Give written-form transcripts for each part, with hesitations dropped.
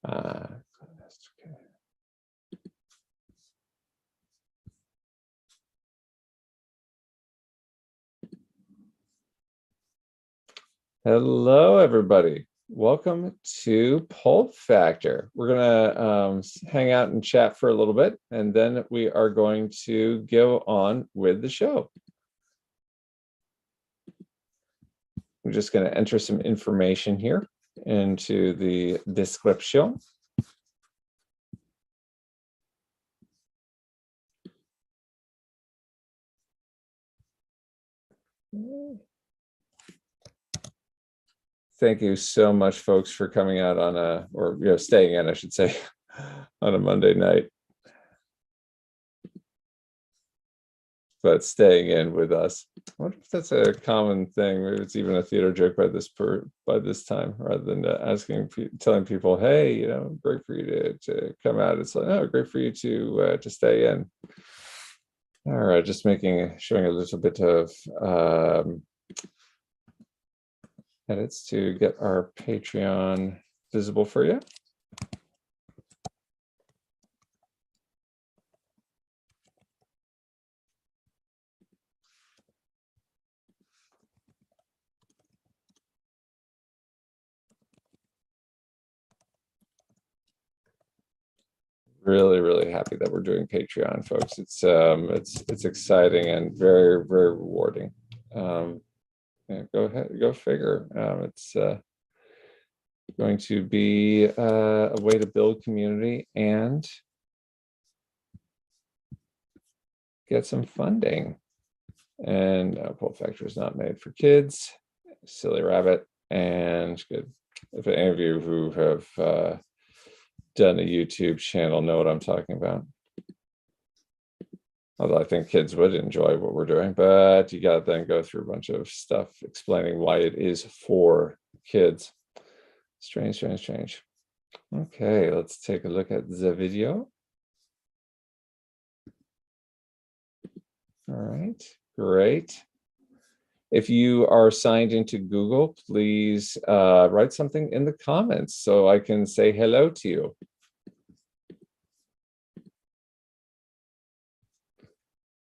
Okay. Hello, everybody. Welcome to Pulp Factor. We're gonna hang out and chat for a little bit, and then we are going to go on with the show. I'm just going to enter some information here into the description. Thank you so much, folks, for coming out on staying in, I should say, on a Monday night. But staying in with us. I wonder if that's a common thing. Maybe it's even a theater joke by this time, rather than telling people, "Hey, great for you to come out." It's like, "Oh, great for you to stay in." All right, just showing a little bit of edits to get our Patreon visible for you. Really, really happy that we're doing Patreon, folks. It's exciting and very, very rewarding. Yeah, go figure. It's going to be a way to build community and get some funding. And Pulp Factor is not made for kids. Silly rabbit. And good. If any of you who have done a YouTube channel know what I'm talking about. Although I think kids would enjoy what we're doing, but you got to then go through a bunch of stuff explaining why it is for kids. Strange. Okay, let's take a look at the video. All right, great. If you are signed into Google, please write something in the comments so I can say hello to you.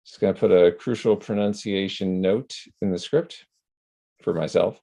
Just going to put a crucial pronunciation note in the script for myself.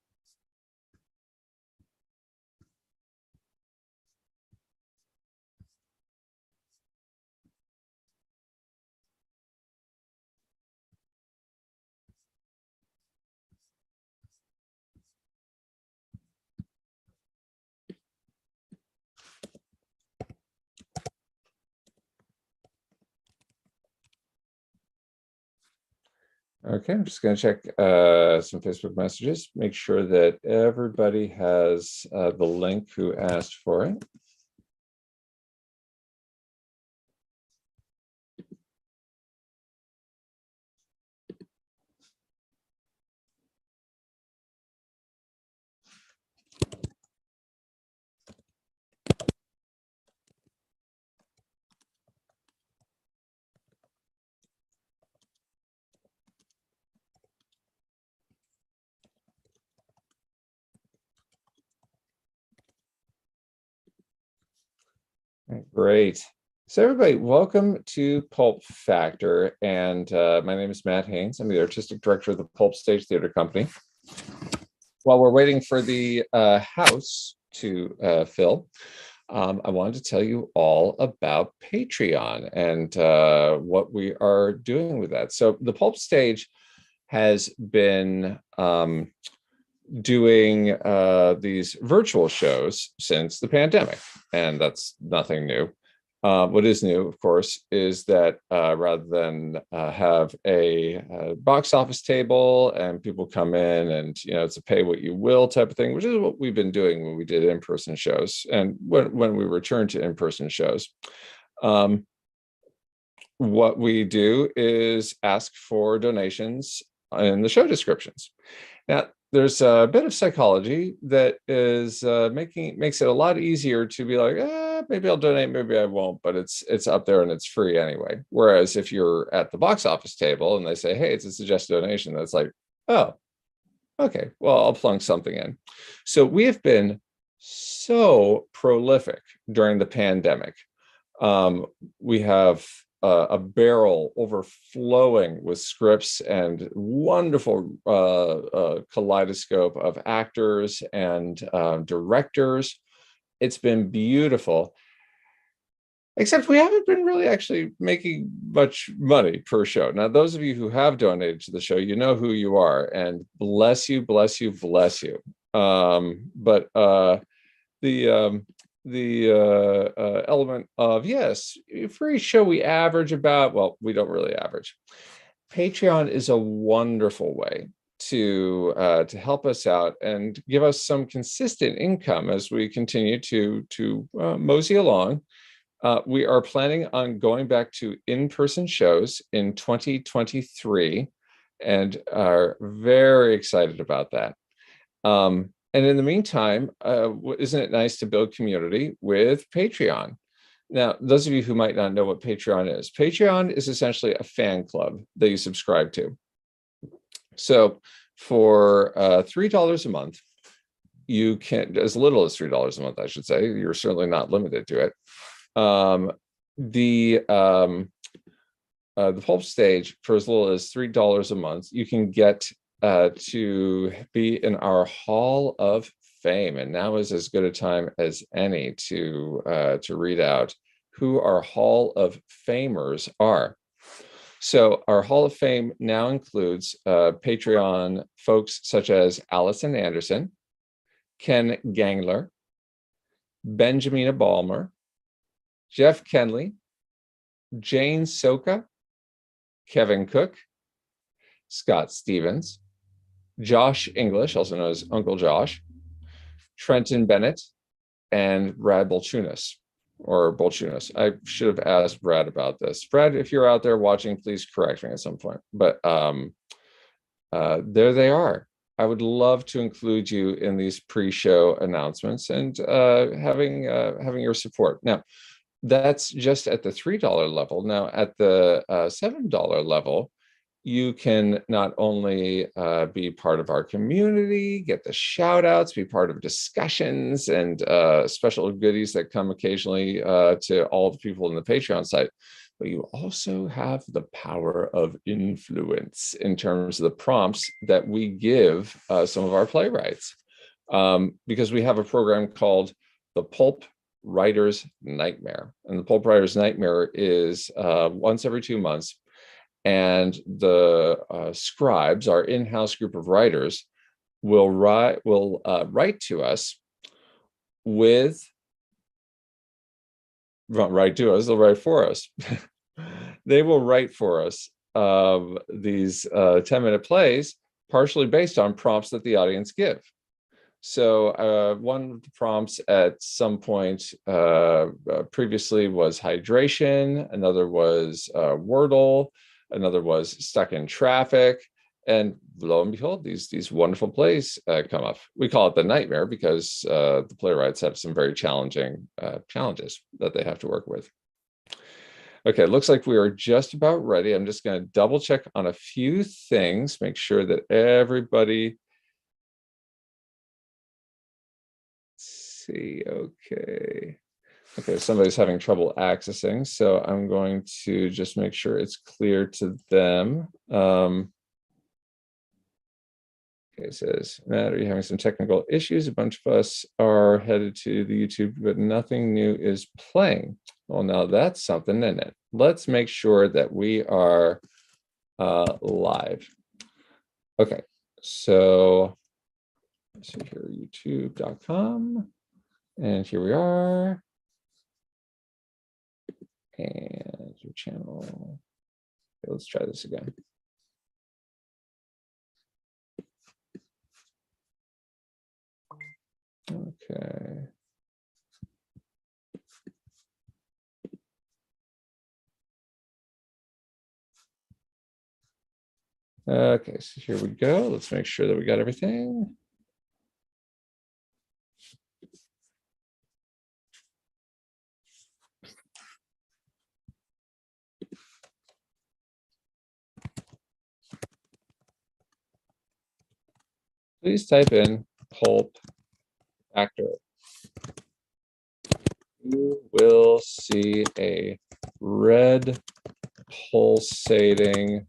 Okay, I'm just going to check some Facebook messages, make sure that everybody has the link who asked for it. Great. So everybody, welcome to Pulp Factor. And my name is Matt Haynes. I'm the artistic director of the Pulp Stage Theater Company. While we're waiting for the house to fill, I wanted to tell you all about Patreon and what we are doing with that. So the Pulp Stage has been doing these virtual shows since the pandemic, and that's nothing new. What is new, of course, is that rather than have a box office table and people come in and it's a pay what you will type of thing, which is what we've been doing when we did in-person shows and when we return to in-person shows. What we do is ask for donations in the show descriptions. Now, there's a bit of psychology that is makes it a lot easier to be like, maybe I'll donate, maybe I won't, but it's up there and it's free anyway. Whereas if you're at the box office table and they say, hey, it's a suggested donation, that's like, oh, okay, well, I'll plunk something in. So we have been so prolific during the pandemic. We have a barrel overflowing with scripts and wonderful kaleidoscope of actors and directors. It's been beautiful, except we haven't been really actually making much money per show. Now, those of you who have donated to the show, you know who you are, and bless you, bless you, bless you. But the element of, yes, for each show we average about, well, we don't really average. Patreon is a wonderful way to help us out and give us some consistent income as we continue to mosey along. We are planning on going back to in-person shows in 2023 and are very excited about that. And in the meantime, isn't it nice to build community with Patreon? Now, those of you who might not know what Patreon is essentially a fan club that you subscribe to. So for $3 a month, you can, as little as $3 a month, I should say, you're certainly not limited to it. The Pulp Stage, for as little as $3 a month, you can get to be in our Hall of Fame, and now is as good a time as any to read out who our Hall of Famers are. So our Hall of Fame now includes Patreon folks such as Allison Anderson, Ken Gangler, Benjamina Balmer, Jeff Kenley, Jane Soka, Kevin Cook, Scott Stevens, Josh English, also known as Uncle Josh, Trenton Bennett, and Brad Bolchunas, or Bolchunas. I should have asked Brad about this. Brad, if you're out there watching, please correct me at some point. But there they are. I would love to include you in these pre-show announcements and having your support. Now, that's just at the $3 level. Now, at the $7 level, you can not only be part of our community, get the shout outs, be part of discussions and special goodies that come occasionally to all the people in the Patreon site, but you also have the power of influence in terms of the prompts that we give some of our playwrights. Because we have a program called the Pulp Writer's Nightmare. And the Pulp Writer's Nightmare is once every 2 months. And the scribes, our in-house group of writers, will write to us with, not write to us, they'll write for us. They will write for us these 10-minute plays, partially based on prompts that the audience give. So one of the prompts at some point previously was hydration, another was Wordle, another was stuck in traffic, and lo and behold, these wonderful plays come up. We call it the nightmare because the playwrights have some very challenging challenges that they have to work with. Okay, it looks like we are just about ready. I'm just going to double check on a few things, make sure that everybody. See, okay, somebody's having trouble accessing, so I'm going to just make sure it's clear to them. Okay, it says, Matt, are you having some technical issues? A bunch of us are headed to the YouTube, but nothing new is playing. Well, now that's something, isn't it? Let's make sure that we are live. Okay, so let's see here, youtube.com. And here we are. And your channel. Okay, let's try this again. Okay. Okay, so here we go. Let's make sure that we got everything. Please type in Pulp Factor you will see a red pulsating.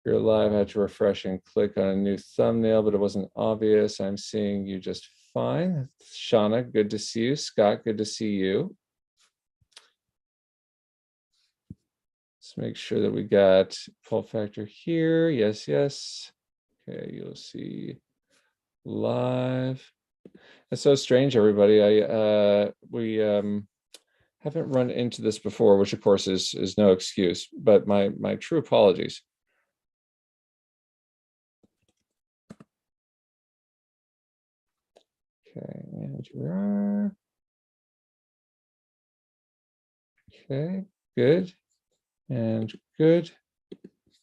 You're live. I had to refresh and click on a new thumbnail, but it wasn't obvious. I'm seeing you just fine. Shauna, good to see you. Scott, good to see you. Let's make sure that we got Pulp Factor here. Yes, yes. Okay, you'll see live. It's so strange, everybody. We haven't run into this before, which of course is no excuse, but my true apologies. Okay, and we are. Okay, good and good.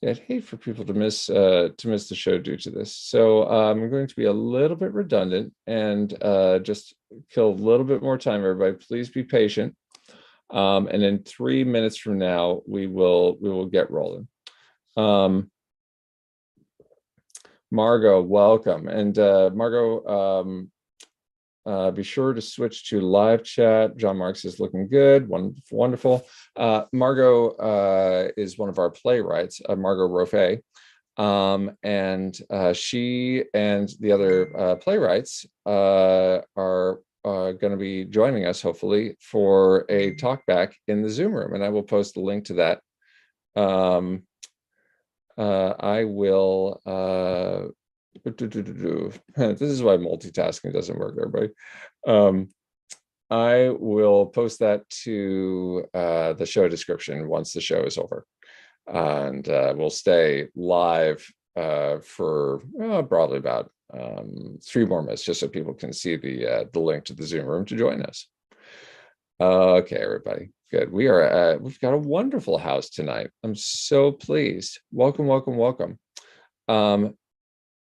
Yeah, I'd hate for people to miss the show due to this. So I'm going to be a little bit redundant and just kill a little bit more time, everybody. Please be patient. And in 3 minutes from now, we will get rolling. Margo, welcome. And Margo, be sure to switch to live chat. John Marks is looking good. Wonderful. Margo is one of our playwrights, Margo Rofé. And she and the other playwrights are going to be joining us, hopefully, for a talk back in the Zoom room. And I will post a link to that. I will. This is why multitasking doesn't work, everybody. I will post that to the show description once the show is over. And we'll stay live for probably about 3 more minutes, just so people can see the link to the Zoom room to join us. Okay, everybody, good. We've got a wonderful house tonight. I'm so pleased. Welcome, welcome, welcome.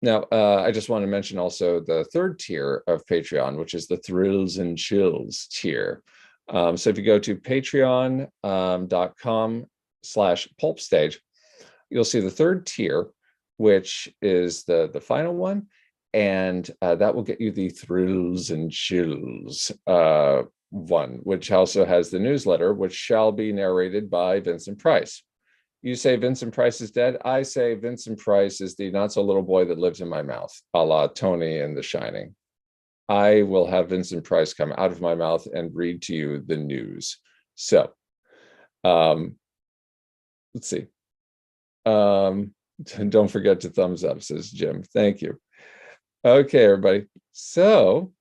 Now, I just want to mention also the 3rd tier of Patreon, which is the Thrills and Chills tier. So if you go to patreon.com/pulpstage, you'll see the 3rd tier, which is the final one, and that will get you the Thrills and Chills one, which also has the newsletter, which shall be narrated by Vincent Price. You say Vincent Price is dead. I say Vincent Price is the not so little boy that lives in my mouth, a la Tony in The Shining. I will have Vincent Price come out of my mouth and read to you the news. So, let's see. Don't forget to thumbs up, says Jim. Thank you. Okay, everybody. So,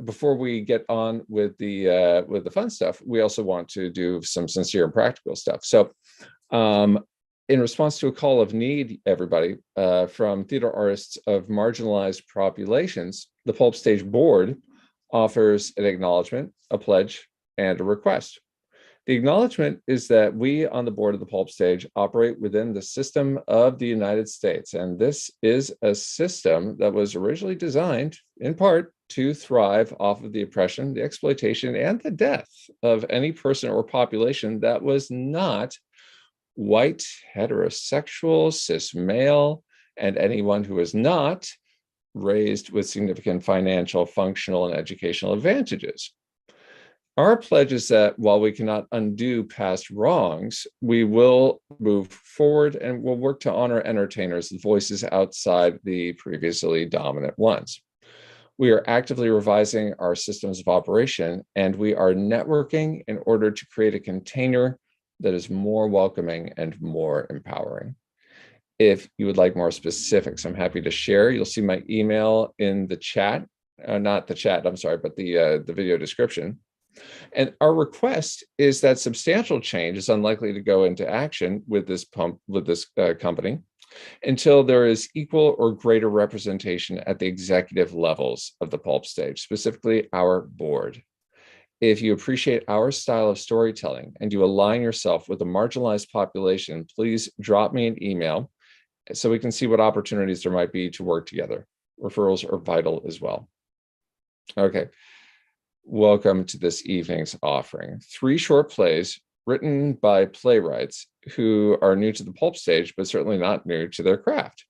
before we get on with the fun stuff, we also want to do some sincere and practical stuff. So, in response to a call of need, everybody, from theater artists of marginalized populations, the Pulp Stage Board offers an acknowledgement, a pledge, and a request. The acknowledgement is that we on the board of the Pulp Stage operate within the system of the United States, and this is a system that was originally designed, in part, to thrive off of the oppression, the exploitation, and the death of any person or population that was not white, heterosexual, cis male, and anyone who is not raised with significant financial, functional, and educational advantages. Our pledge is that while we cannot undo past wrongs, we will move forward and will work to honor entertainers, the voices outside the previously dominant ones. We are actively revising our systems of operation, and we are networking in order to create a container that is more welcoming and more empowering. If you would like more specifics, I'm happy to share. You'll see my email in the chat, not the chat, I'm sorry, but the video description. And our request is that substantial change is unlikely to go into action with this company until there is equal or greater representation at the executive levels of the Pulp Stage, specifically our board. If you appreciate our style of storytelling and you align yourself with a marginalized population, please drop me an email so we can see what opportunities there might be to work together. Referrals are vital as well. Okay. Welcome to this evening's offering. 3 short plays written by playwrights who are new to the Pulp Stage, but certainly not new to their craft.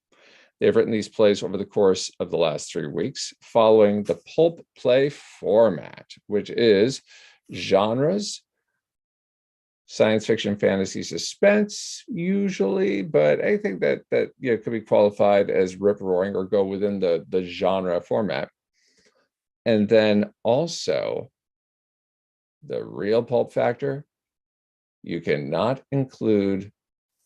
They've written these plays over the course of the last 3 weeks, following the pulp play format, which is genres, science fiction, fantasy, suspense, usually, but anything that could be qualified as rip-roaring or go within the genre format. And then also the real Pulp Factor, you cannot include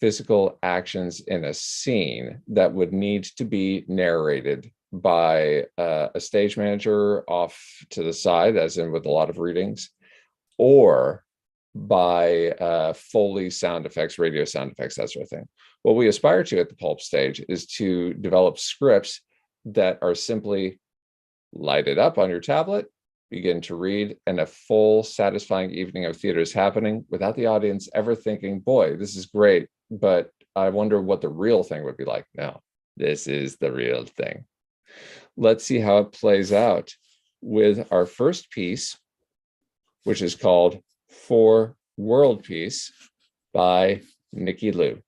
physical actions in a scene that would need to be narrated by a stage manager off to the side, as in with a lot of readings, or by Foley sound effects, radio sound effects, that sort of thing. What we aspire to at the Pulp Stage is to develop scripts that are simply light it up on your tablet, begin to read, and a full, satisfying evening of theater is happening without the audience ever thinking, boy, this is great, but I wonder what the real thing would be like. No, this is the real thing. Let's see how it plays out with our first piece, which is called For World Peace by Nikki Lu.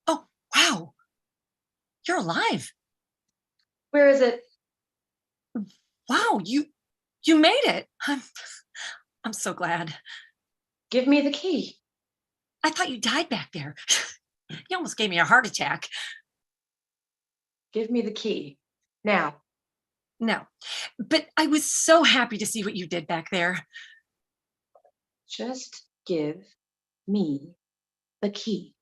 Oh, wow. You're alive. Where is it? Wow, you made it. I'm so glad. Give me the key. I thought you died back there. You almost gave me a heart attack. Give me the key. Now. No, but I was so happy to see what you did back there. Just give me the key.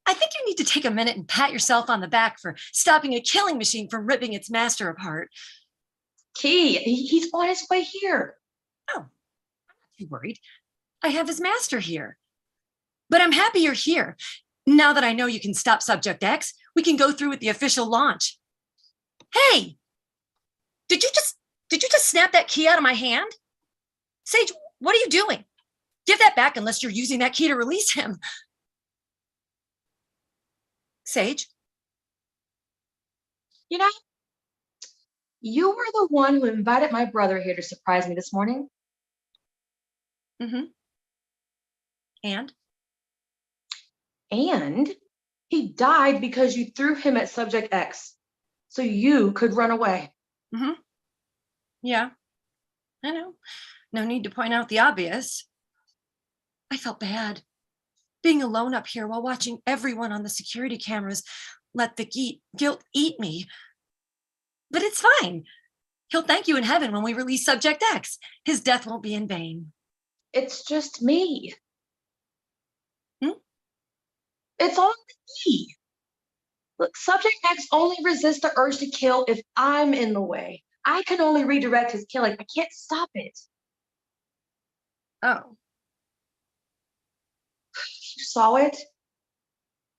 I think you need to take a minute and pat yourself on the back for stopping a killing machine from ripping its master apart. Key, he's on his way here. Oh, I'm not too worried. I have his master here. But I'm happy you're here. Now that I know you can stop Subject X, we can go through with the official launch. Hey, did you just snap that key out of my hand? Sage, what are you doing? Give that back unless you're using that key to release him. Sage? You know, you were the one who invited my brother here to surprise me this morning. Mm-hmm. And he died because you threw him at Subject X, so you could run away. Mm-hmm. Yeah, I know. No need to point out the obvious. I felt bad. Being alone up here while watching everyone on the security cameras let the guilt eat me. But it's fine. He'll thank you in heaven when we release Subject X. His death won't be in vain. It's just me. It's on me. Look, Subject X only resists the urge to kill if I'm in the way. I can only redirect his killing. I can't stop it. Oh. You saw it?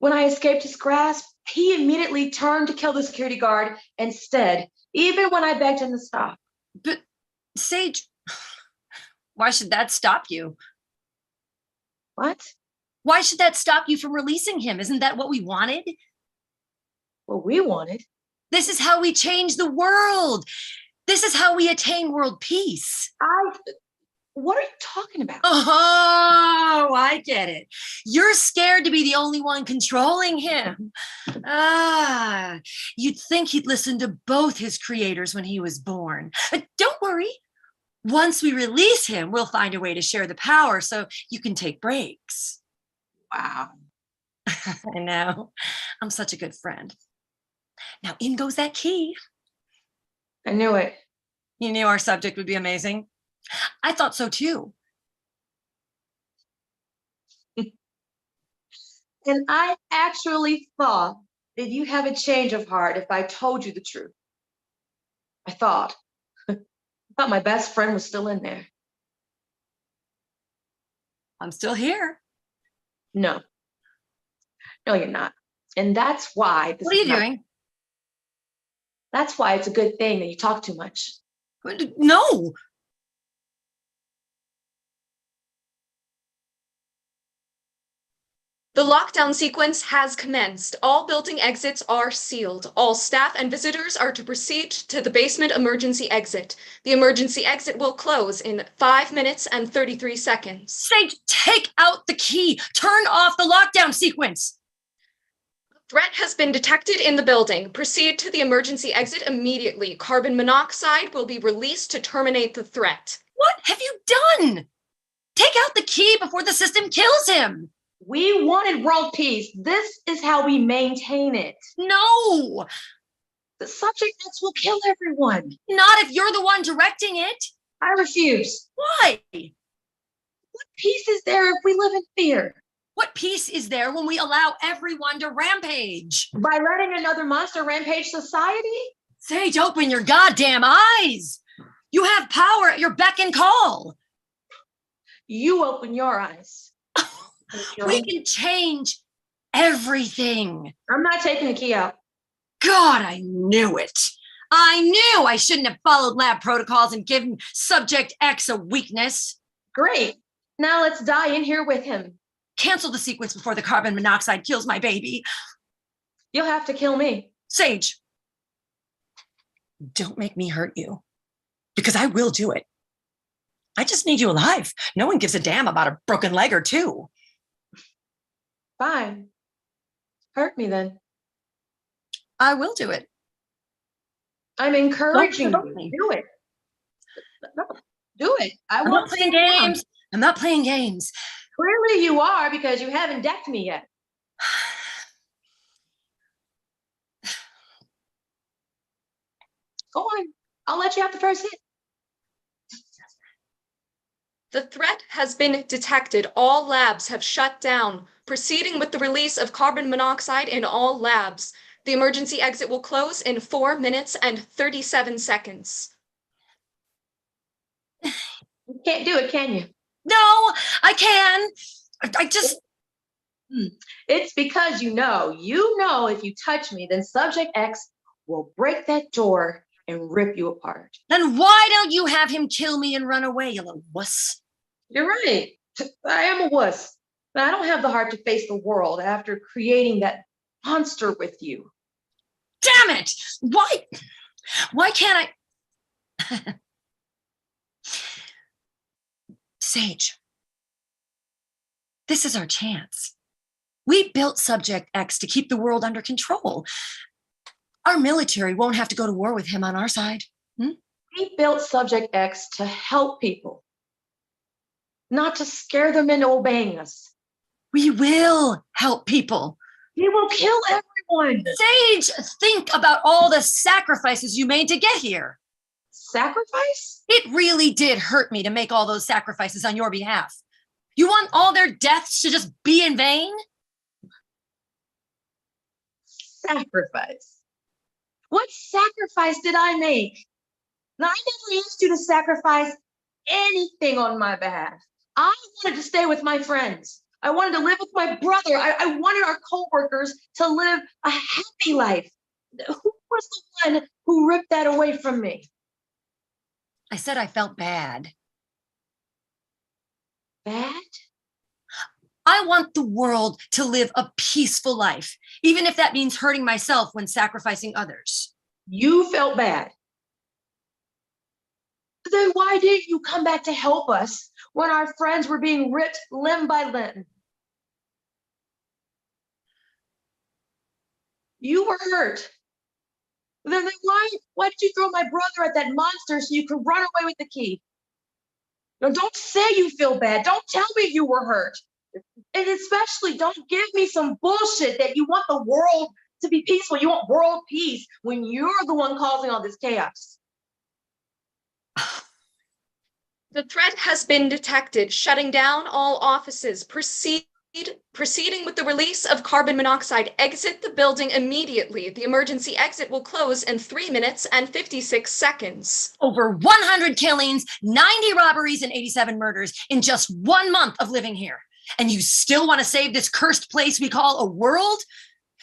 When I escaped his grasp, he immediately turned to kill the security guard instead, even when I begged him to stop. But, Sage, why should that stop you? What? Why should that stop you from releasing him? Isn't that what we wanted? What we wanted? This is how we change the world. This is how we attain world peace. What are you talking about? Oh, I get it. You're scared to be the only one controlling him. You'd think he'd listen to both his creators when he was born. But don't worry. Once we release him, we'll find a way to share the power so you can take breaks. Wow. I know. I'm such a good friend. Now in goes that key. I knew it. You knew our subject would be amazing. I thought so too. And I actually thought that you'd have a change of heart if I told you the truth. I thought my best friend was still in there. I'm still here. No, you're not. And that's why. What are you doing? That's why it's a good thing that you talk too much. No. The lockdown sequence has commenced. All building exits are sealed. All staff and visitors are to proceed to the basement emergency exit. The emergency exit will close in 5 minutes and 33 seconds. Sage, take out the key. Turn off the lockdown sequence. Threat has been detected in the building. Proceed to the emergency exit immediately. Carbon monoxide will be released to terminate the threat. What have you done? Take out the key before the system kills him. We wanted world peace. This is how we maintain it. No, The Subject X will kill everyone. not if you're the one directing it. I refuse. Why? What peace is there if we live in fear? What peace is there when we allow everyone to rampage? By letting another monster rampage society? Sage, open your goddamn eyes. You have power at your beck and call. You open your eyes. We can change everything. I'm not taking the key out. God, I knew it. I knew I shouldn't have followed lab protocols and given Subject X a weakness. Great. Now let's die in here with him. Cancel the sequence before the carbon monoxide kills my baby. You'll have to kill me. Sage, don't make me hurt you, because I will do it. I just need you alive. No one gives a damn about a broken leg or two. Fine. Hurt me then. I will do it. I'm encouraging provoke you. me. Do it. No, do it. I I'm won't not playing stay down. games. I'm not playing games. Clearly you are, because you haven't decked me yet. Go on. I'll let you have the first hit. The threat has been detected. All labs have shut down. Proceeding with the release of carbon monoxide in all labs. The emergency exit will close in 4 minutes and 37 seconds. You can't do it, can you? No, I can. I just, It's because you know if you touch me, then Subject X will break that door and rip you apart. then why don't you have him kill me and run away, you little wuss? You're right. I am a wuss. But I don't have the heart to face the world after creating that monster with you. Damn it! Why can't I? Sage, this is our chance. We built Subject X to keep the world under control. Our military won't have to go to war with him on our side. We built Subject X to help people, not to scare them into obeying us. We will help people. He will kill everyone. Sage, think about all the sacrifices you made to get here. Sacrifice? It really did hurt me to make all those sacrifices on your behalf. You want all their deaths to just be in vain? Sacrifice. What sacrifice did I make? Now, I never asked you to sacrifice anything on my behalf. I wanted to stay with my friends. I wanted to live with my brother. I wanted our coworkers to live a happy life. Who was the one who ripped that away from me? I said I felt bad. Bad? I want the world to live a peaceful life, even if that means hurting myself when sacrificing others. You felt bad. Then why didn't you come back to help us when our friends were being ripped limb by limb? You were hurt. Then why did you throw my brother at that monster so you could run away with the key? No, don't say you feel bad. Don't tell me you were hurt. And especially don't give me some bullshit that you want the world to be peaceful. You want world peace when you're the one causing all this chaos. The threat has been detected. Shutting down all offices. Proceeding with the release of carbon monoxide. Exit the building immediately. The emergency exit will close in 3 minutes and 56 seconds. Over 100 killings, 90 robberies, and 87 murders in just 1 month of living here. And you still want to save this cursed place we call a world?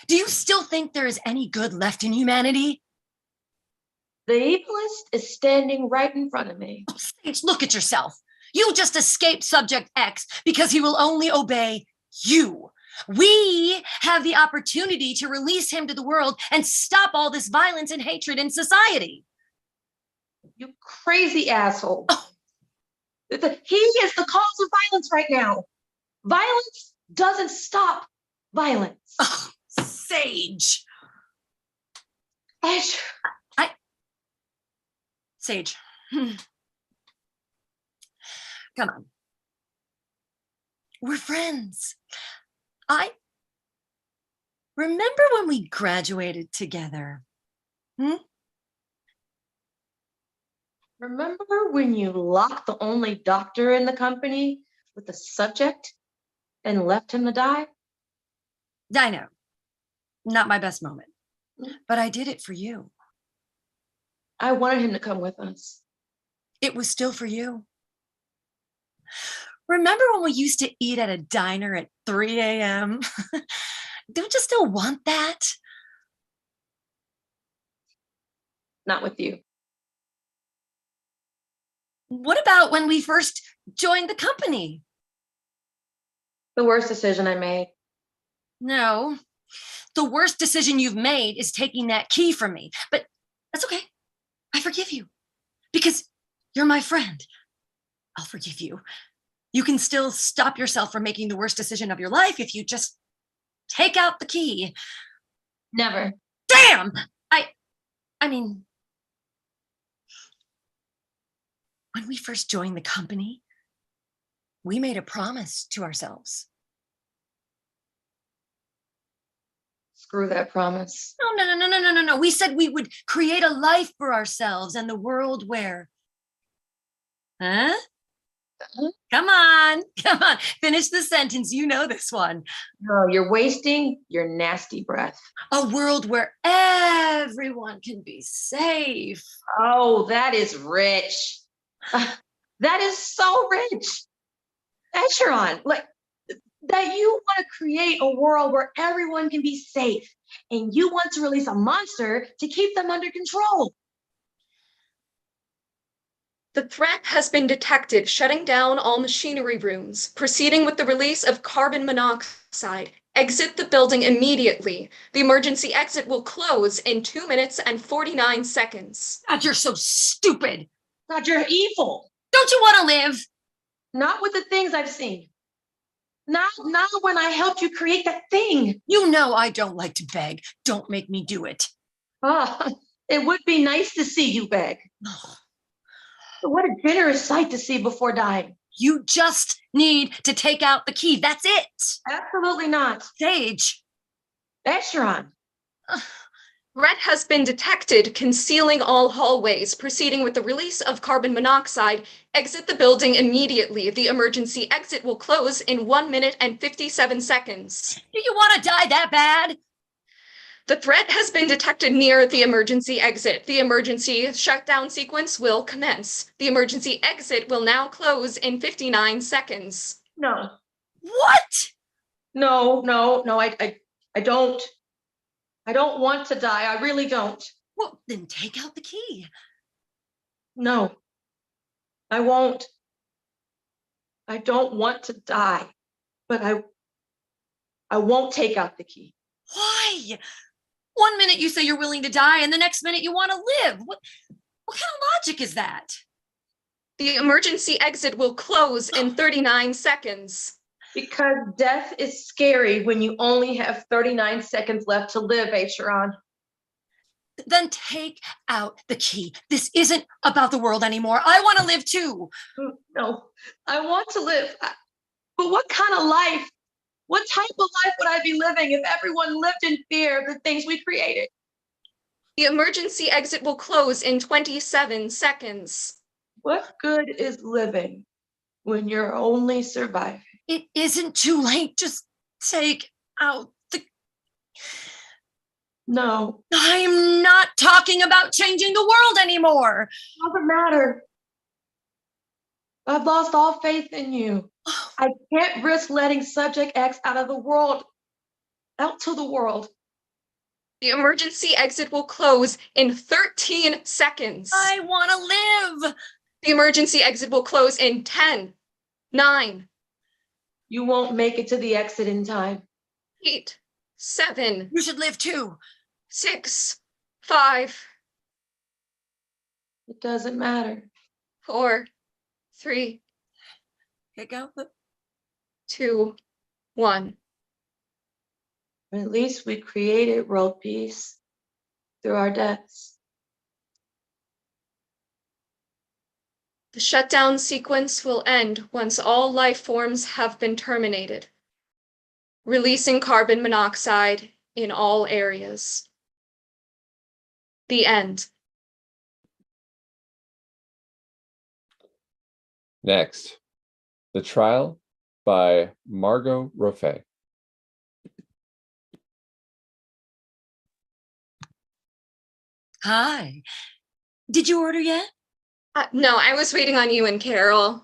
Do you still think there is any good left in humanity? The evilist is standing right in front of me. Sage, look at yourself. You just escaped Subject X because he will only obey you. We have the opportunity to release him to the world and stop all this violence and hatred in society. You crazy asshole. Oh. He is the cause of violence right now. Violence doesn't stop violence. Oh, Sage. Ash. Sage. Come on. We're friends. I remember when we graduated together. Remember when you locked the only doctor in the company with the subject and left him to die? I know. Not my best moment. But I did it for you. I wanted him to come with us. It was still for you. Remember when we used to eat at a diner at 3 a.m.? Don't you still want that? Not with you. What about when we first joined the company? The worst decision I made. No. The worst decision you've made is taking that key from me. But that's okay. I forgive you. Because you're my friend. I'll forgive you. You can still stop yourself from making the worst decision of your life if you just take out the key. Never. Damn! I mean, when we first joined the company, we made a promise to ourselves. Screw that promise. No. We said we would create a life for ourselves and the world where... Huh? Come on. Finish the sentence. You know this one. No, you're wasting your nasty breath. A world where everyone can be safe. Oh, that is rich. That is so rich. Echeron, like that you want to create a world where everyone can be safe and you want to release a monster to keep them under control. The threat has been detected, shutting down all machinery rooms, proceeding with the release of carbon monoxide. Exit the building immediately. The emergency exit will close in 2 minutes and 49 seconds. God, you're so stupid. God, you're evil. Don't you want to live? Not with the things I've seen. Not when I helped you create that thing. You know I don't like to beg. Don't make me do it. It would be nice to see you beg. What a generous sight to see before dying. You just need to take out the key. That's it. Absolutely not. Sage. Echeron. Threat has been detected, concealing all hallways, proceeding with the release of carbon monoxide. Exit the building immediately. The emergency exit will close in 1 minute and 57 seconds. Do you want to die that bad? The threat has been detected near the emergency exit. The emergency shutdown sequence will commence. The emergency exit will now close in 59 seconds. No. What? No, I don't. I don't want to die. I really don't. Well, then take out the key. No, I won't. I don't want to die, but I won't take out the key. Why? 1 minute you say you're willing to die, and the next minute you want to live. What kind of logic is that? The emergency exit will close in 39 seconds. Because death is scary when you only have 39 seconds left to live, Acheron. Then take out the key. This isn't about the world anymore. I want to live too. No, I want to live. But what kind of life? What type of life would I be living if everyone lived in fear of the things we created? The emergency exit will close in 27 seconds. What good is living when you're only surviving? It isn't too late. Just take out the... No. I'm not talking about changing the world anymore. Doesn't matter. I've lost all faith in you. I can't risk letting Subject X out to the world. The emergency exit will close in 13 seconds. I want to live. The emergency exit will close in 10, 9. You won't make it to the exit in time. 8, 7, You should live too. 6, 5, It doesn't matter. 4, 3, Okay, go. 2, 1. At least we created world peace through our deaths. The shutdown sequence will end once all life forms have been terminated, releasing carbon monoxide in all areas. The end. Next, the trial by Margo Rofé. Hi. Did you order yet? No, I was waiting on you and Carol.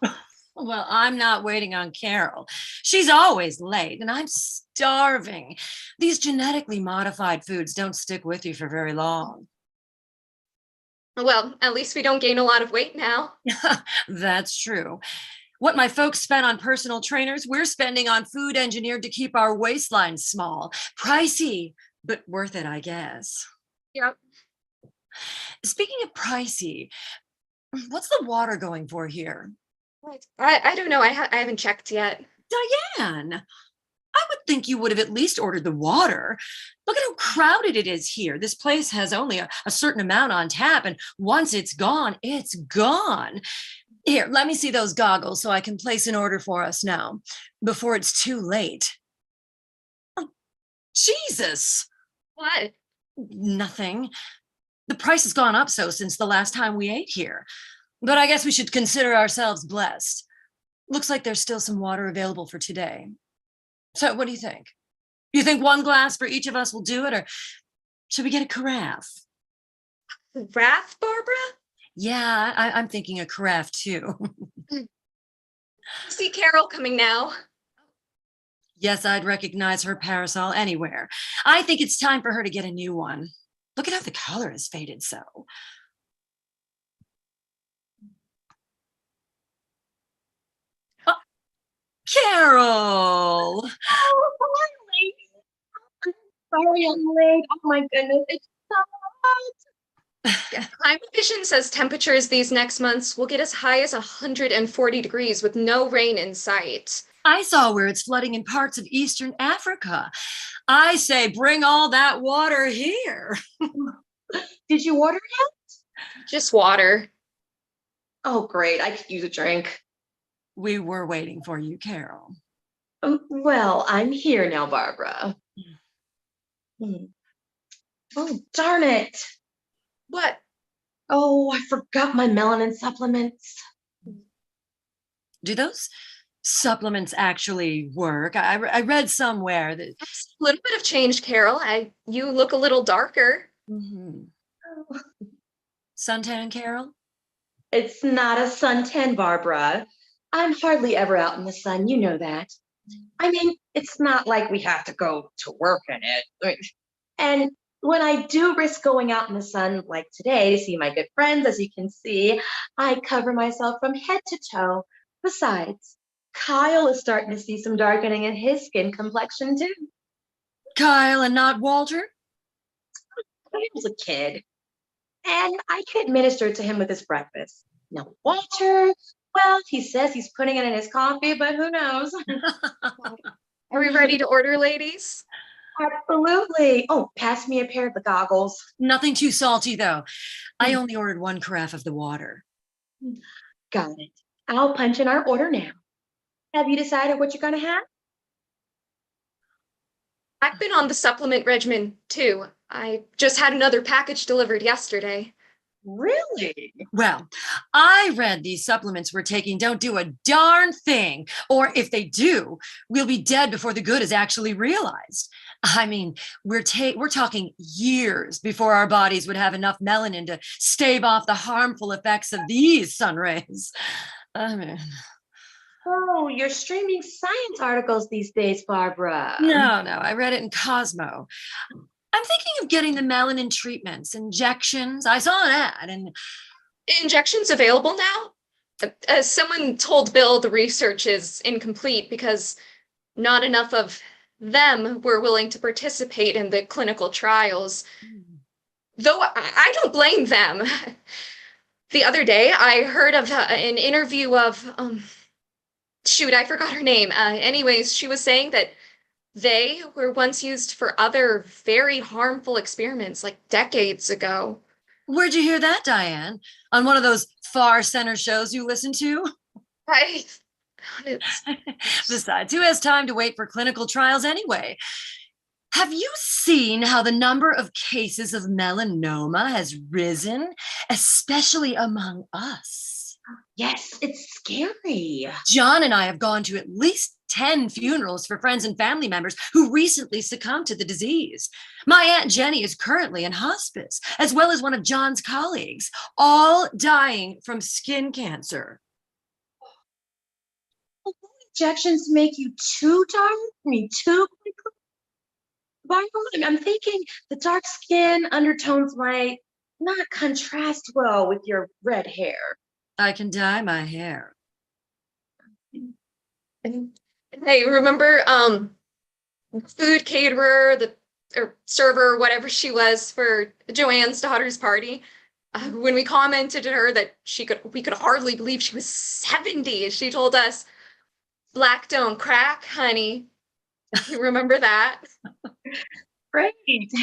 Well, I'm not waiting on Carol. She's always late, and I'm starving. These genetically modified foods don't stick with you for very long. Well, at least we don't gain a lot of weight now. That's true. What my folks spent on personal trainers, we're spending on food engineered to keep our waistlines small. Pricey, but worth it, I guess. Yep. Speaking of pricey, what's the water going for here? I don't know. I haven't checked yet. Diane, I would think you would have at least ordered the water. Look at how crowded it is here. This place has only a certain amount on tap, and once it's gone, it's gone. Here, let me see those goggles so I can place an order for us now, before it's too late. Oh, Jesus! What? Nothing. The price has gone up so since the last time we ate here. But I guess we should consider ourselves blessed. Looks like there's still some water available for today. So what do you think? You think one glass for each of us will do it, or should we get a carafe? Wrath, Barbara? Yeah, I'm thinking a carafe too. See Carol coming now. Yes, I'd recognize her parasol anywhere. I think it's time for her to get a new one. Look at how the color has faded so. Oh, Carol! Oh, hi, lady. I'm sorry I'm late. Oh my goodness, it's so hot. Climate Vision says temperatures these next months will get as high as 140 degrees with no rain in sight. I saw where it's flooding in parts of Eastern Africa. I say bring all that water here. Did you order it? Just water. Oh, great. I could use a drink. We were waiting for you, Carol. Well, I'm here now, Barbara. Oh, darn it. What? Oh, I forgot my melanin supplements. Do those supplements actually work? I read somewhere that... A little bit of change, Carol. You look a little darker. Mm-hmm. Suntan, Carol? It's not a suntan, Barbara. I'm hardly ever out in the sun. You know that. I mean, it's not like we have to go to work in it. And when I do risk going out in the sun, like today, to see my good friends, as you can see, I cover myself from head to toe. Besides, Kyle is starting to see some darkening in his skin complexion, too. Kyle and not Walter? He was a kid, and I can administer it to him with his breakfast. Now, Walter, well, he says he's putting it in his coffee, but who knows? Are we ready to order, ladies? Absolutely. Oh, pass me a pair of the goggles. Nothing too salty, though. I only ordered one carafe of the water. Got it. I'll punch in our order now. Have you decided what you're going to have? I've been on the supplement regimen, too. I just had another package delivered yesterday. Really? Well, I read these supplements we're taking don't do a darn thing. Or if they do, we'll be dead before the good is actually realized. I mean, we're talking years before our bodies would have enough melanin to stave off the harmful effects of these sun rays. I mean... Oh, you're streaming science articles these days, Barbara. No, I read it in Cosmo. I'm thinking of getting the melanin treatments, injections. I saw an ad and... Injections available now? As someone told Bill, the research is incomplete because not enough of them were willing to participate in the clinical trials. Though I don't blame them. The other day, I heard of an interview of, shoot, I forgot her name. Anyways, she was saying that they were once used for other very harmful experiments, like decades ago. Where'd you hear that, Diane? On one of those far center shows you listen to? Besides, who has time to wait for clinical trials anyway? Have you seen how the number of cases of melanoma has risen, especially among us? Yes, it's scary. John and I have gone to at least 10 funerals for friends and family members who recently succumbed to the disease. My Aunt Jenny is currently in hospice, as well as one of John's colleagues, all dying from skin cancer. Injections make you too tired? Me too quickly? I'm thinking the dark skin undertones might not contrast well with your red hair. I can dye my hair. And hey, remember food caterer, or server, whatever she was for Joanne's daughter's party? When we commented to her that we could hardly believe she was 70, she told us, "Black don't crack, honey." You remember that? Great.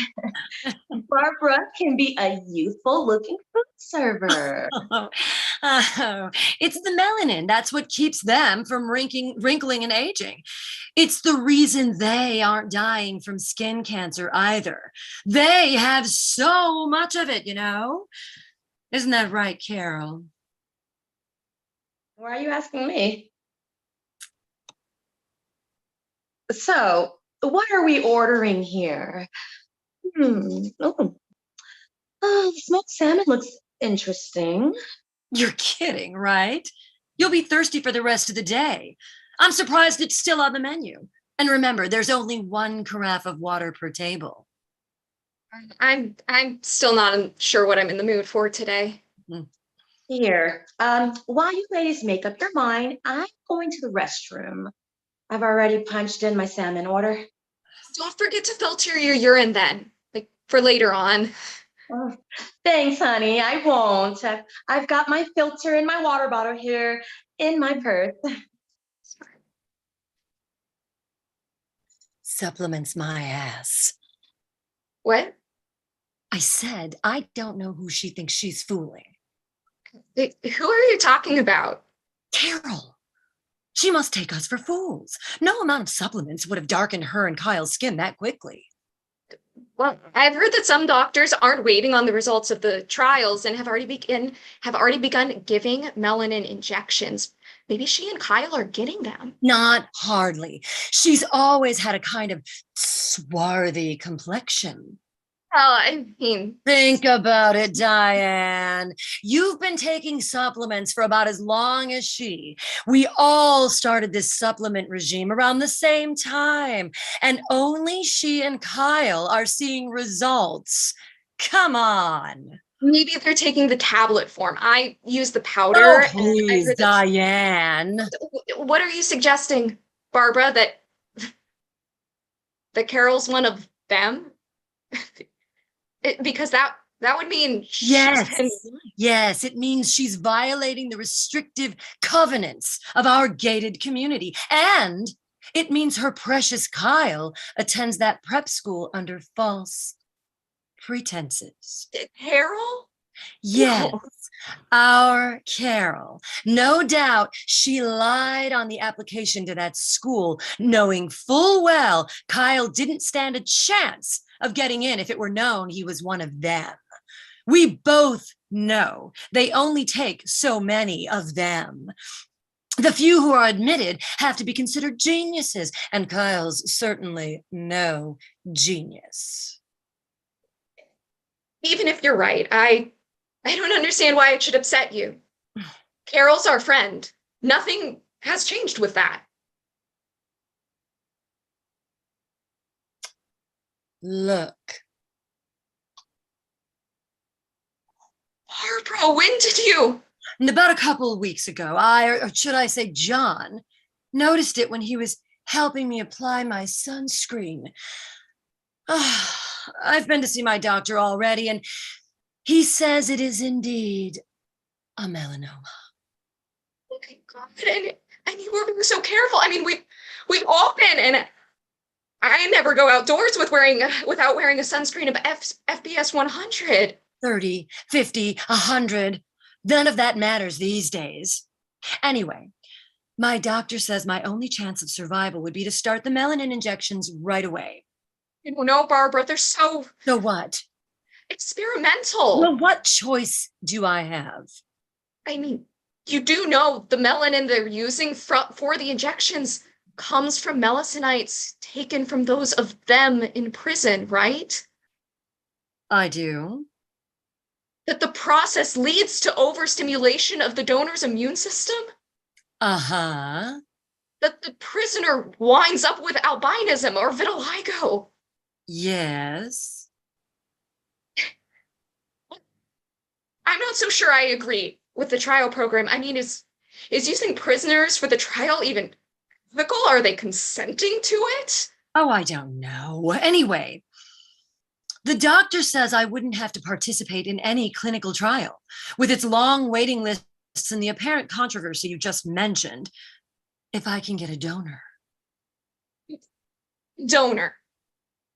Barbara can be a youthful looking food server. It's the melanin. That's what keeps them from wrinkling and aging. It's the reason they aren't dying from skin cancer either. They have so much of it, you know? Isn't that right, Carol? Why are you asking me? So, what are we ordering here? Oh, the smoked salmon looks interesting. You're kidding, right? You'll be thirsty for the rest of the day. I'm surprised it's still on the menu. And remember, there's only one carafe of water per table. I'm still not sure what I'm in the mood for today. Here, while you ladies make up your mind, I'm going to the restroom. I've already punched in my salmon order. Don't forget to filter your urine then, like for later on. Oh, thanks, honey. I won't. I've got my filter in my water bottle here in my purse. Supplements my ass. What? I said, I don't know who she thinks she's fooling. Who are you talking about? Carol. She must take us for fools. No amount of supplements would have darkened her and Kyle's skin that quickly. Well, I've heard that some doctors aren't waiting on the results of the trials and have already begun giving melanin injections. Maybe she and Kyle are getting them. Not hardly. She's always had a kind of swarthy complexion. Well, I mean, Think about it, Diane. You've been taking supplements for about as long as she. We all started this supplement regime around the same time, and only she and Kyle are seeing results. Come on. maybe they're taking the tablet form. I use the powder. Oh, please, Diane. What are you suggesting, Barbara? That Carol's one of them? Because that would mean Yes, it means she's violating the restrictive covenants of our gated community. And it means her precious Kyle attends that prep school under false pretenses. Carol? Yes, No. our Carol. No doubt she lied on the application to that school, knowing full well Kyle didn't stand a chance of getting in if it were known he was one of them. We both know they only take so many of them. The few who are admitted have to be considered geniuses, and Kyle's certainly no genius. Even if you're right, I don't understand why it should upset you. Carol's our friend. Nothing has changed with that. Look. Barbara, when did you? And about a couple of weeks ago, or should I say John, noticed it when he was helping me apply my sunscreen. I've been to see my doctor already, and he says it is indeed a melanoma. Oh my God. And you were being so careful. I mean, we've all been, and I never go outdoors without wearing a sunscreen of FPS 100. 30, 50, 100. None of that matters these days. Anyway, my doctor says my only chance of survival would be to start the melanin injections right away. You don't know, Barbara, they're so So what? experimental. Well, what choice do I have? I mean, you do know the melanin they're using for the injections comes from melisonites taken from those of them in prison, right? I do. That the process leads to overstimulation of the donor's immune system? Uh-huh. That the prisoner winds up with albinism or vitiligo? Yes. I'm not so sure I agree with the trial program. I mean, is using prisoners for the trial even ethical? Are they consenting to it? Oh, I don't know. Anyway, the doctor says I wouldn't have to participate in any clinical trial. With its long waiting lists and the apparent controversy you just mentioned, if I can get a donor. Donor.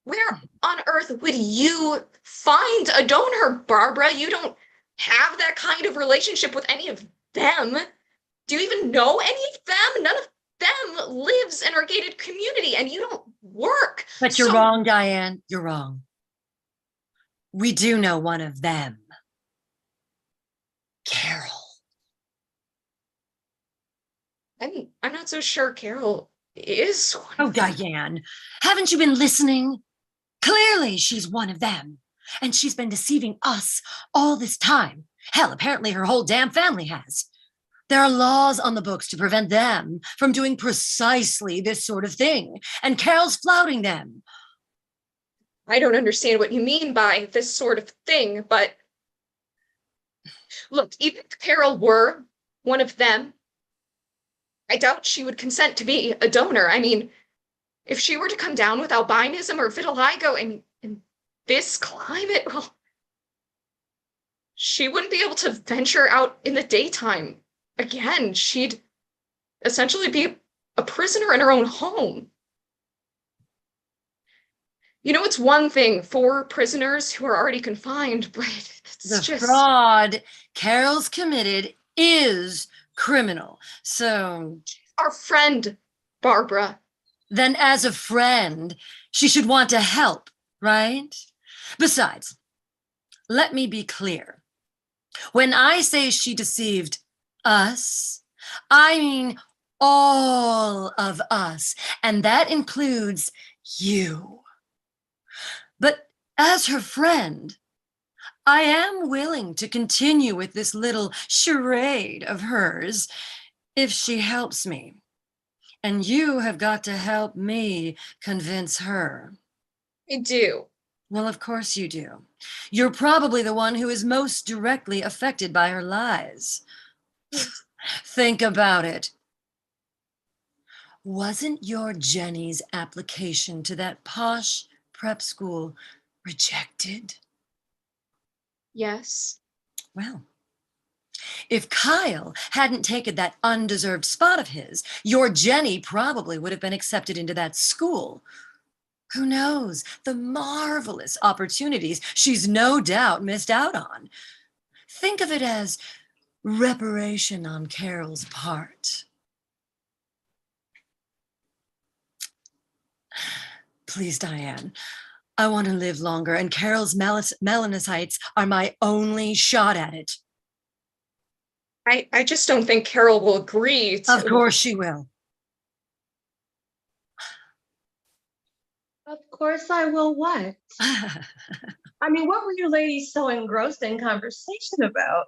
Where on earth would you find a donor, Barbara? You don't have that kind of relationship with any of them. Do you even know any of them? None of them lives in our gated community, and you don't work. But you're wrong, Diane. You're wrong. We do know one of them. Carol. I'm not so sure Carol is one Oh, of them. Diane, haven't you been listening? Clearly she's one of them. And she's been deceiving us all this time. Hell, apparently her whole damn family has. There are laws on the books to prevent them from doing precisely this sort of thing. And Carol's flouting them. I don't understand what you mean by this sort of thing, but look, even if Carol were one of them, I doubt she would consent to be a donor. I mean, if she were to come down with albinism or vitiligo in this climate, well, she wouldn't be able to venture out in the daytime again. She'd essentially be a prisoner in her own home. You know, it's one thing for prisoners who are already confined, but it's The just... fraud Carol's committed is criminal. So Our friend, Barbara. then as a friend, she should want to help, right? Besides, let me be clear. When I say she deceived us, I mean all of us, and that includes you. But as her friend, I am willing to continue with this little charade of hers if she helps me. And you have got to help me convince her. I do. Well, of course you do. You're probably the one who is most directly affected by her lies. Think about it. Wasn't your Jenny's application to that posh prep school rejected? Yes. Well, if Kyle hadn't taken that undeserved spot of his, your Jenny probably would have been accepted into that school. Who knows the marvelous opportunities she's no doubt missed out on. Think of it as reparation on Carol's part. Please, Diane, I want to live longer, and Carol's melanocytes are my only shot at it. I just don't think Carol will agree to... Of course she will. Of course I will what? I mean, what were you ladies so engrossed in conversation about?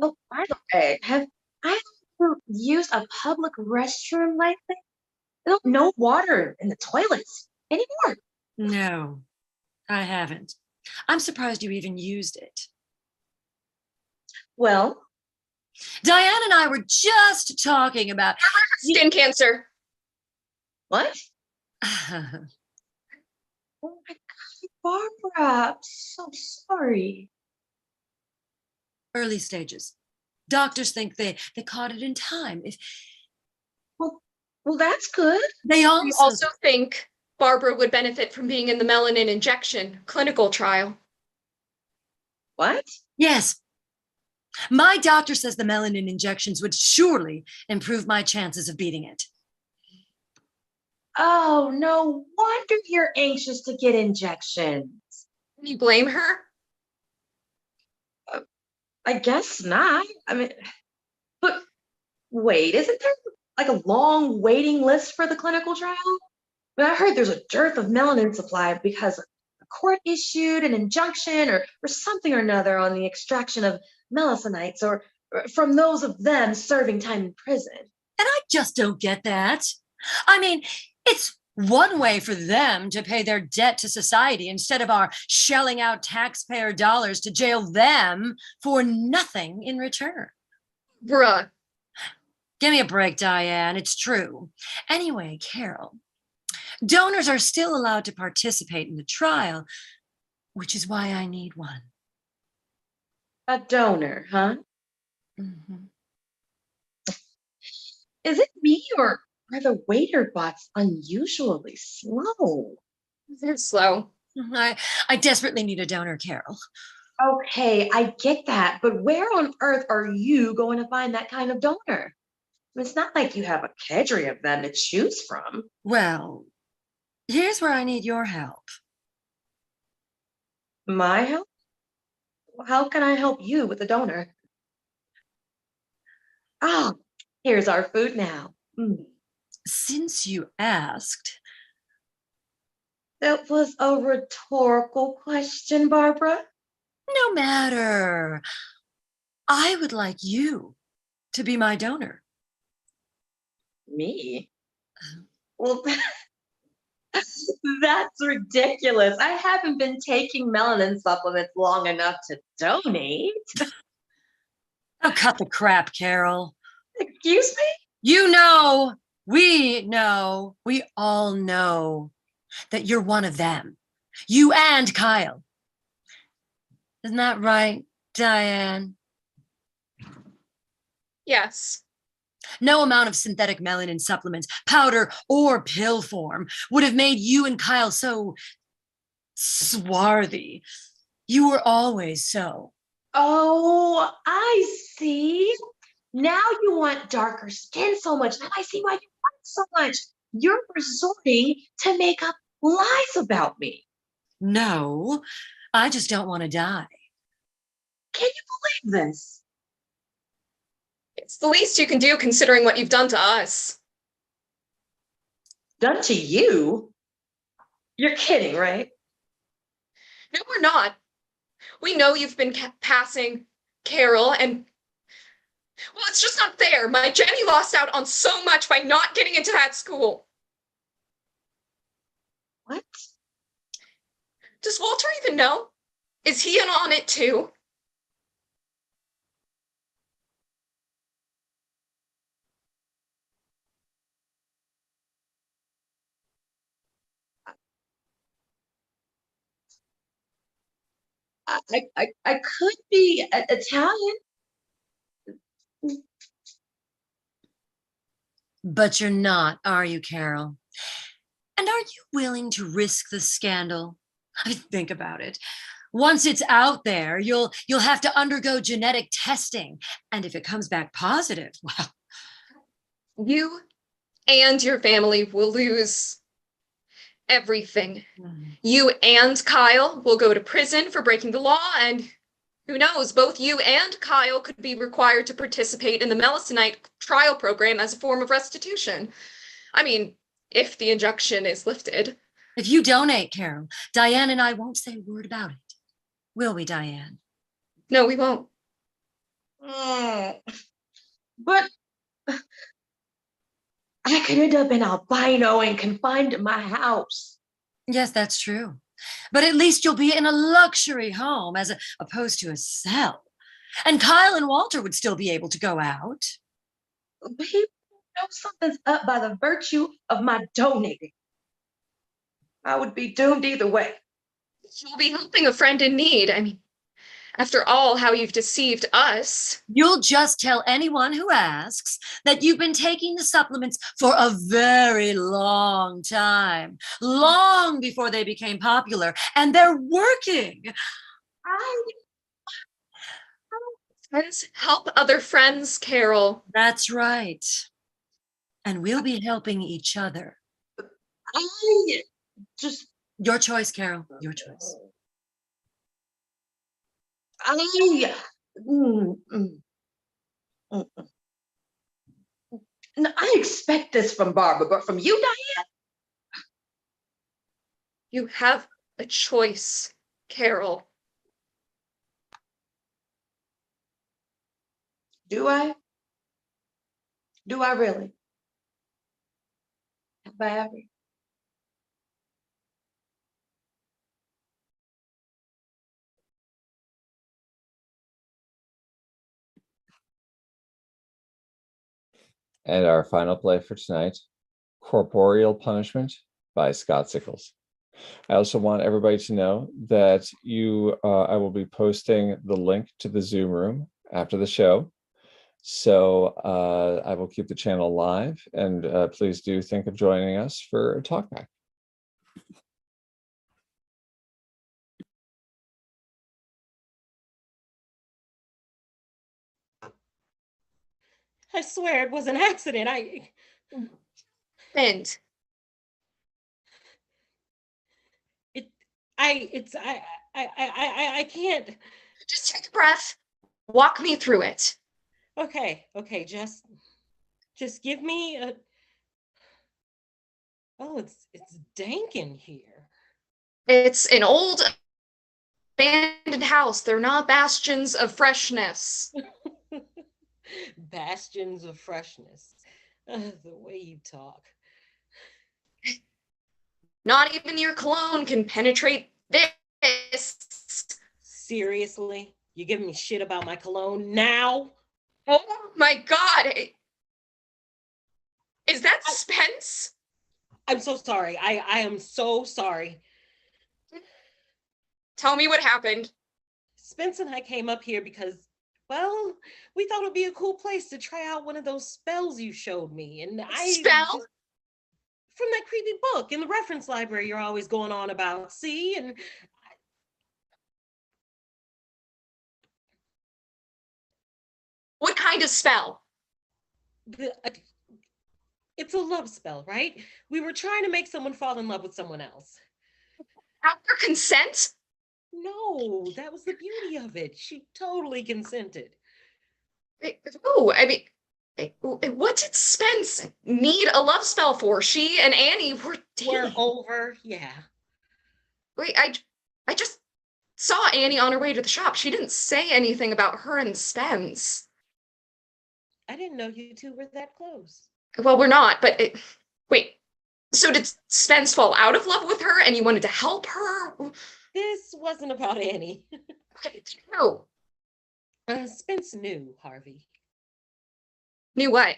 Oh, by the way, have I ever used a public restroom lately? No water in the toilets anymore. No, I haven't. I'm surprised you even used it. Well, Diane and I were just talking about Skin cancer. What? Oh my God, Barbara, I'm so sorry. Early stages. Doctors think they caught it in time. If Well, that's good. they We also also think Barbara would benefit from being in the melanin injection clinical trial. What? yes. My doctor says the melanin injections would surely improve my chances of beating it. Oh, no wonder you're anxious to get injections. Can you blame her? I guess not. I mean, but wait, isn't there like a long waiting list for the clinical trial? I heard there's a dearth of melanin supply because the court issued an injunction or something or another on the extraction of melasonites or from those of them serving time in prison. And I just don't get that. I mean, it's one way for them to pay their debt to society instead of our shelling out taxpayer dollars to jail them for nothing in return. Bruh. Give me a break, Diane. It's true. Anyway, Carol, donors are still allowed to participate in the trial, which is why I need one. A donor, huh? Mhm. Is it me or are the waiter bots unusually slow? They're slow. I desperately need a donor, Carol. Okay, I get that, but where on earth are you going to find that kind of donor? It's not like you have a cadre of them to choose from. Well, here's where I need your help. My help? How can I help you with a donor? Ah, here's our food now. Since you asked, That was a rhetorical question, Barbara. no matter. I would like you to be my donor. Me? Well, that's ridiculous. I haven't been taking melanin supplements long enough to donate. Oh, cut the crap, Carol. Excuse me? We all know that you're one of them. You and Kyle. Isn't that right, Diane? Yes. No amount of synthetic melanin supplements, powder or pill form, would have made you and Kyle so swarthy. You were always so. Oh, I see. Now you want darker skin so much. Now I see why you want it so much. You're resorting to make up lies about me. No, I just don't want to die. Can you believe this? It's the least you can do considering what you've done to us. Done to you? You're kidding, right? No, we're not. We know you've been passing Carol and, well, it's just not fair. My Jenny lost out on so much by not getting into that school. What? Does Walter even know? Is he in on it too? I could be Italian. But you're not, are you, Carol? And are you willing to risk the scandal? I mean, think about it. Once it's out there, you'll have to undergo genetic testing. And if it comes back positive, well, You and your family will lose everything. You and Kyle will go to prison for breaking the law, and who knows, both you and Kyle could be required to participate in the melasonite trial program as a form of restitution. I mean, if the injunction is lifted. if you donate, Carol, Diane and I won't say a word about it. Will we, Diane? No, we won't. But I could end up in albino and confined to my house. Yes, that's true. But at least you'll be in a luxury home as opposed to a cell. And Kyle and Walter would still be able to go out. People know something's up by the virtue of my donating. I would be doomed either way. You'll be helping a friend in need. I mean, after all, how you've deceived us. You'll just tell anyone who asks that you've been taking the supplements for a very long time, long before they became popular, and they're working. Friends help other friends, Carol. That's right. And we'll be helping each other. I just, Your choice, Carol. Your choice. I, mm, mm, mm, mm. No, I expect this from Barbara, but from you, Diane? You have a choice, Carol. Do I? Do I really? Have I ever? And our final play for tonight, Corporeal Punishment by Scott Sickles. I also want everybody to know that I will be posting the link to the Zoom room after the show. So I will keep the channel live, and please do think of joining us for a talkback. I swear it was an accident. And I can't. just take a breath. Walk me through it. Okay, just give me a. Oh, it's dank in here. It's an old abandoned house. They're not bastions of freshness. Bastions of freshness. The way you talk. Not even your cologne can penetrate this. Seriously? You giving me shit about my cologne now? Oh my God. Is that Spence? I'm so sorry. I am so sorry. Tell me what happened. Spence and I came up here because, well, we thought it'd be a cool place to try out one of those spells you showed me. And Spell? From that creepy book in the reference library you're always going on about, see? And What kind of spell? It's a love spell, right? We were trying to make someone fall in love with someone else. After consent? No, that was the beauty of it. She totally consented. Oh, I mean, what did Spence need a love spell for? She and Annie were dating. We're over, yeah. Wait, I just saw Annie on her way to the shop. She didn't say anything about her and Spence. I didn't know you two were that close. Well, we're not, but wait. So did Spence fall out of love with her and you wanted to help her? This wasn't about Annie. It's true. Spence knew, Harvey. Knew what?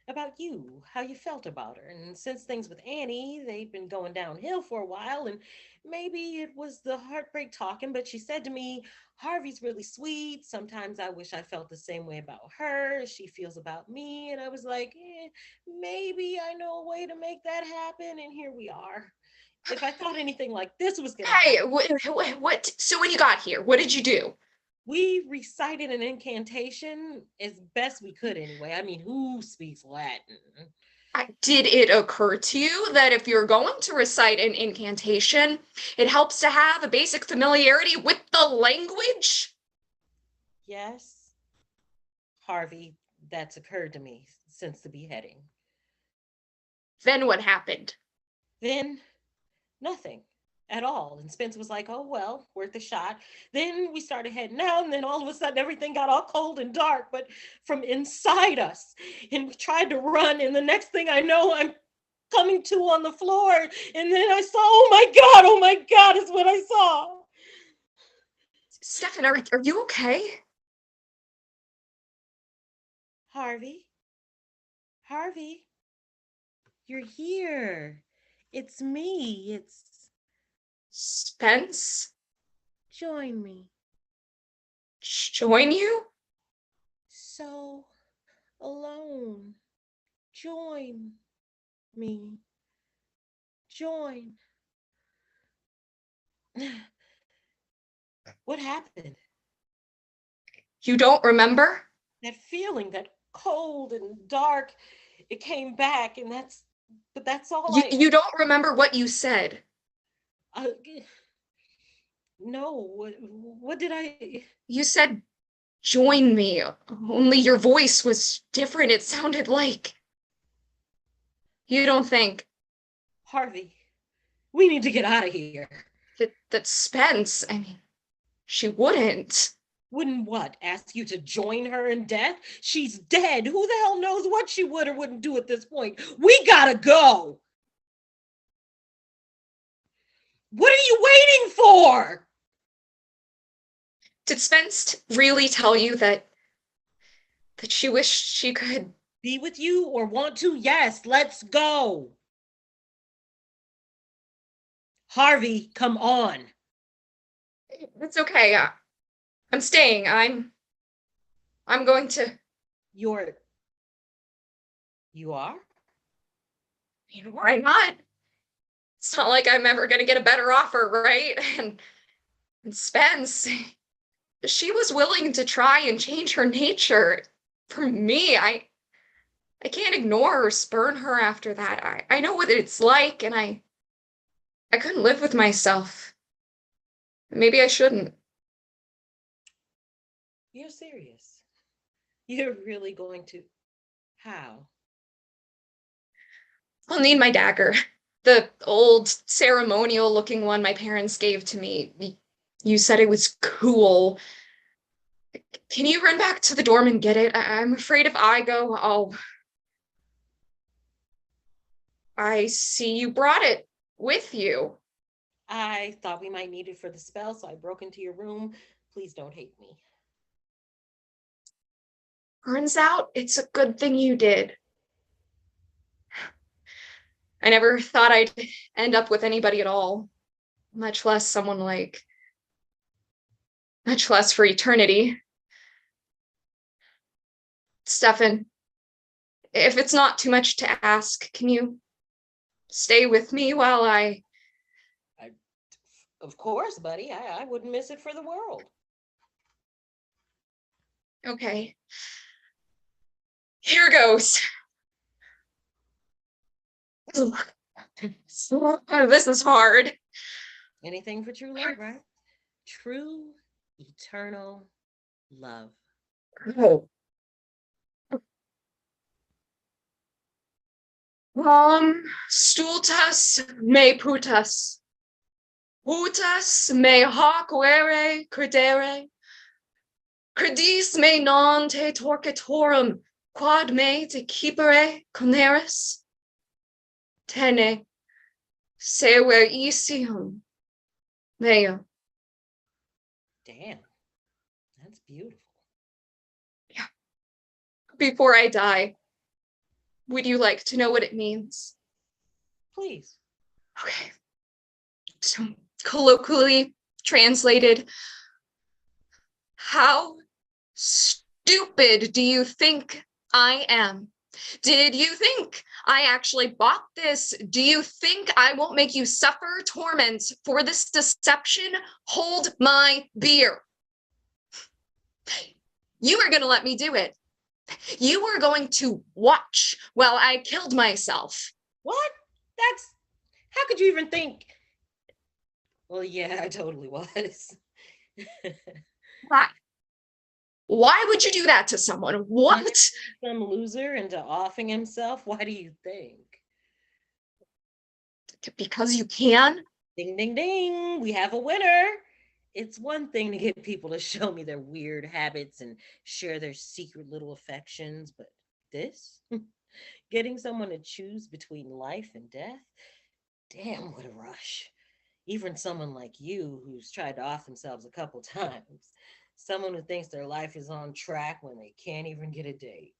About you, how you felt about her. And since things with Annie, they'd been going downhill for a while, and maybe it was the heartbreak talking, but she said to me, Harvey's really sweet. Sometimes I wish I felt the same way about her as she feels about me. And I was like, maybe I know a way to make that happen. And here we are. If I thought anything like this was gonna happen. What? So when you got here, what did you do? We recited an incantation as best we could anyway. I mean, who speaks Latin? Did it occur to you that if you're going to recite an incantation, it helps to have a basic familiarity with the language? Yes, Harvey, that's occurred to me since the beheading. Then what happened? Then nothing at all. And Spence was like, oh, well, worth a shot. Then we started heading out, and then all of a sudden everything got all cold and dark, but from inside us. And we tried to run, and the next thing I know, I'm coming to on the floor. And then I saw, oh my God, is what I saw. Stefan, are you okay? Harvey, Harvey, you're here. It's me. It's Spence? join me. Join you? So alone. Join me. Join. What happened? You don't remember? That feeling, that cold and dark, it came back, and that's all You don't remember what you said? uh, no, what did I? You said, join me, only your voice was different. It sounded like... You don't think Harvey, we need to get out of here. that Spence, I mean, she wouldn't. Wouldn't what? Ask you to join her in death? She's dead. Who the hell knows what she would or wouldn't do at this point? We gotta go. What are you waiting for? Did Spence really tell you that she wished she could Be with you or want to? Yes, let's go. Harvey, come on. It's okay. I'm staying. I'm going to... You are? You know, why not? It's not like I'm ever going to get a better offer, right? And Spence, she was willing to try and change her nature. For me, I can't ignore or spurn her after that. I know what it's like, and I couldn't live with myself. Maybe I shouldn't. You're serious. You're really going to... How? I'll need my dagger. The old ceremonial looking one my parents gave to me. You said it was cool. Can you run back to the dorm and get it? I'm afraid if I go, I see you brought it with you. I thought we might need it for the spell, so I broke into your room. Please don't hate me. Turns out it's a good thing you did. I never thought I'd end up with anybody at all, much less for eternity. Stefan, if it's not too much to ask, can you stay with me while I... Of course, buddy. I wouldn't miss it for the world. Okay. Here goes. This is hard. Anything for true love, right? True, eternal love. Oh. Stultas me putas. Putas me hoc vere credere. Credis me non te torquetorum, quad me te cipere coneris. Tene, sever isium mea. Damn, that's beautiful. Yeah. Before I die, would you like to know what it means? Please. Okay. So, colloquially translated, how stupid do you think I am? Did you think I actually bought this? Do you think I won't make you suffer torment for this deception? Hold my beer. You are going to let me do it. You were going to watch while I killed myself. What? How could you even think? Well, yeah, I totally was. Why would you do that to someone? What? Some loser into offing himself? Why do you think? Because you can? Ding, ding, ding. We have a winner. It's one thing to get people to show me their weird habits and share their secret little affections, but this? Getting someone to choose between life and death? Damn, what a rush. Even someone like you, who's tried to off themselves a couple times. Someone who thinks their life is on track when they can't even get a date.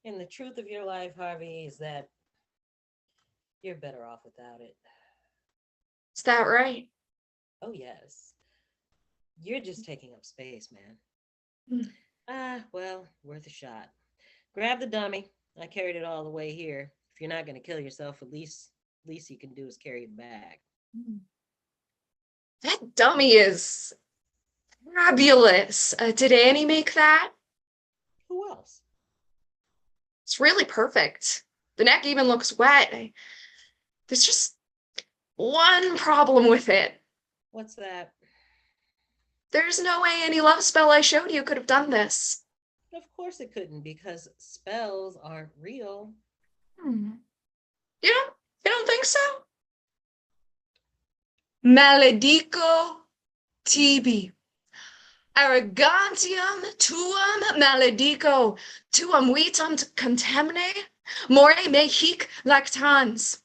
And the truth of your life, Harvey, is that you're better off without it. Is that right? Oh, yes. You're just taking up space, man. Well, worth a shot. Grab the dummy. I carried it all the way here. If you're not going to kill yourself, least you can do is carry it back. That dummy is fabulous. Did Annie make that? Who else? It's really perfect. The neck even looks wet. There's just one problem with it. What's that? There's no way any love spell I showed you could have done this. Of course it couldn't, because spells aren't real. You don't think so? Maledico tibi. Arrogantium tuum maledico, tuum vitam contemne, more me hic lactans.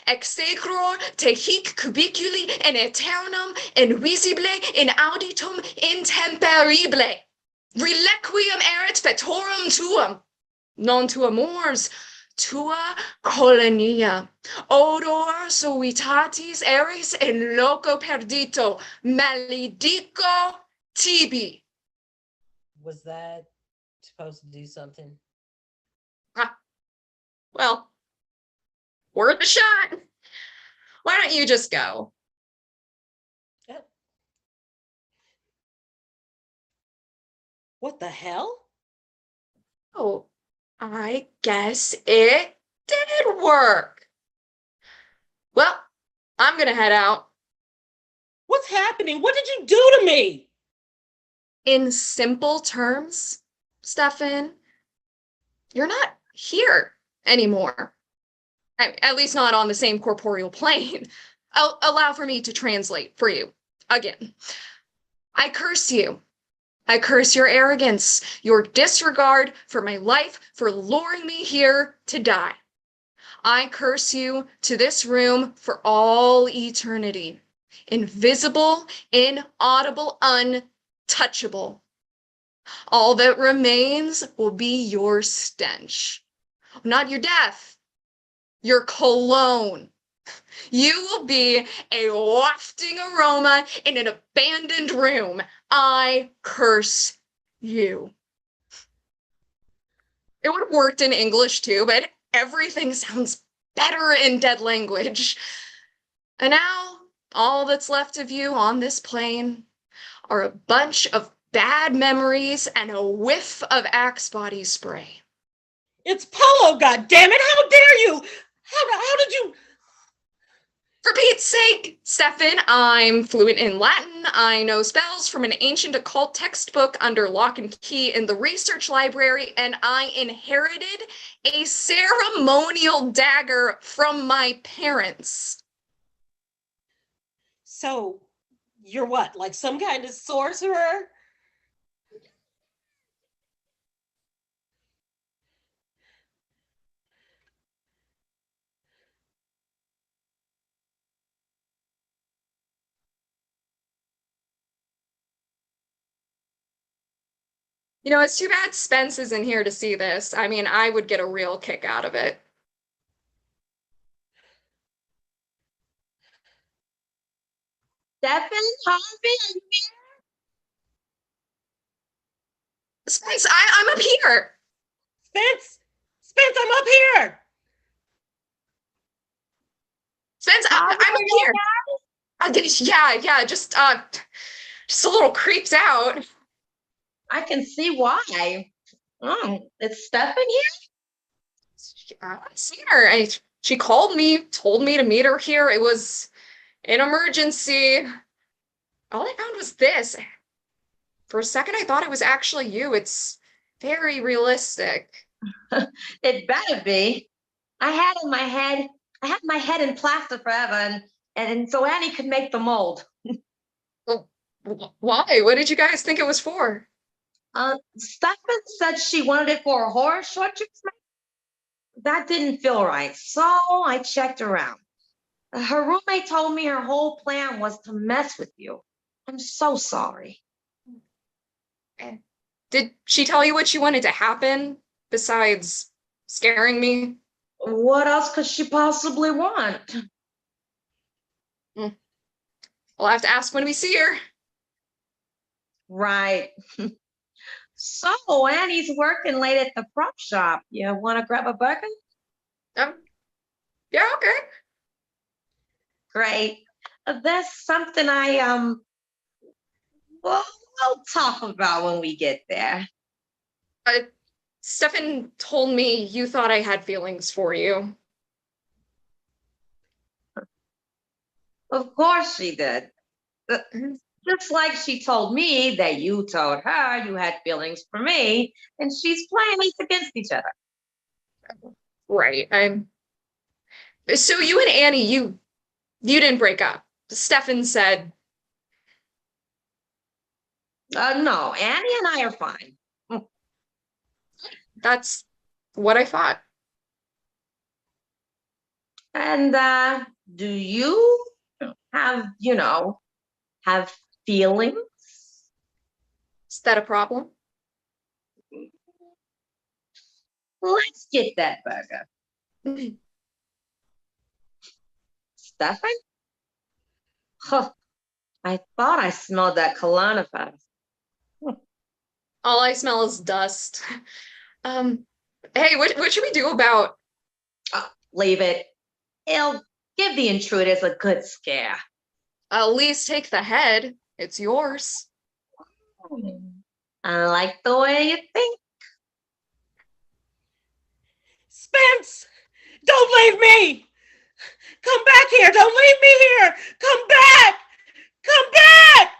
Execror te hic cubiculi in aeternum invisible in auditum intemperible. Reliquium erit fetorum tuum, non tua mors, tua colonia. Odor suitatis eris in loco perdito, maledico tibi. Was that supposed to do something? Well, worth a shot. Why don't you just go? What the hell? Oh, I guess it did work. Well, I'm gonna head out. What's happening? What did you do to me? In simple terms, Stefan, you're not here anymore. At least not on the same corporeal plane. Allow for me to translate for you again. I curse you. I curse your arrogance, your disregard for my life, for luring me here to die. I curse you to this room for all eternity. Invisible, inaudible, untouchable. All that remains will be your stench. Not your death, your cologne. You will be a wafting aroma in an abandoned room. I curse you. It would have worked in English too, but everything sounds better in dead language. And now, all that's left of you on this plane are a bunch of bad memories and a whiff of Axe body spray. It's Polo, goddammit! How dare you? How did you? For Pete's sake, Stefan, I'm fluent in Latin. I know spells from an ancient occult textbook under lock and key in the research library, and I inherited a ceremonial dagger from my parents. So, you're what, like some kind of sorcerer? It's too bad Spence isn't here to see this. I mean, I would get a real kick out of it. Stefan, Harvey, are you here? Spence, I'm up here. Spence, I'm up here. Spence, I'm up here. Yeah, just a little creeped out. I can see why. Oh, is Stefan here? I see her. She called me, told me to meet her here. It was an emergency. All I found was this. For a second, I thought it was actually you. It's very realistic. It better be. I had my head in plaster forever, and so Annie could make the mold. Well, why? What did you guys think it was for? Stefan said she wanted it for a horror short treatment. That didn't feel right, so I checked around. Her roommate told me her whole plan was to mess with you. I'm so sorry. Did she tell you what she wanted to happen besides Scaring me? What else could she possibly want? We'll have to ask when we see her. Right. So Annie's working late at the prop shop. You want to grab a burger? Yeah, okay. Great. There's something well, we'll talk about when we get there. Stefan told me you thought I had feelings for you. Of course she did. Just like she told me that you told her you had feelings for me, and she's playing us against each other. Right. So you and Annie, you didn't break up. Stefan said. No, Annie and I are fine. That's what I thought. And do you have, have feelings? Is that a problem? Let's get that burger. Stefan? Huh. I thought I smelled that cologne of hers. All I smell is dust. Hey, what should we do about? Leave it. It'll give the intruders a good scare. At least take the head. It's yours. I like the way you think. Spence, don't leave me. Come back here. Don't leave me here. Come back. Come back.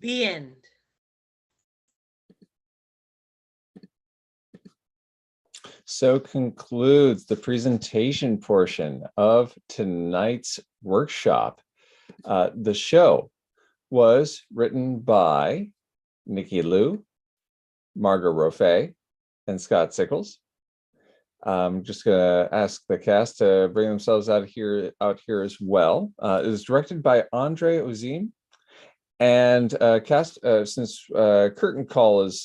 The end. So concludes the presentation portion of tonight's workshop. The show was written by Nikki Lu, Margo Rofé, and Scott Sickles. I'm just going to ask the cast to bring themselves out here as well. It was directed by Ozim. And cast, since curtain call is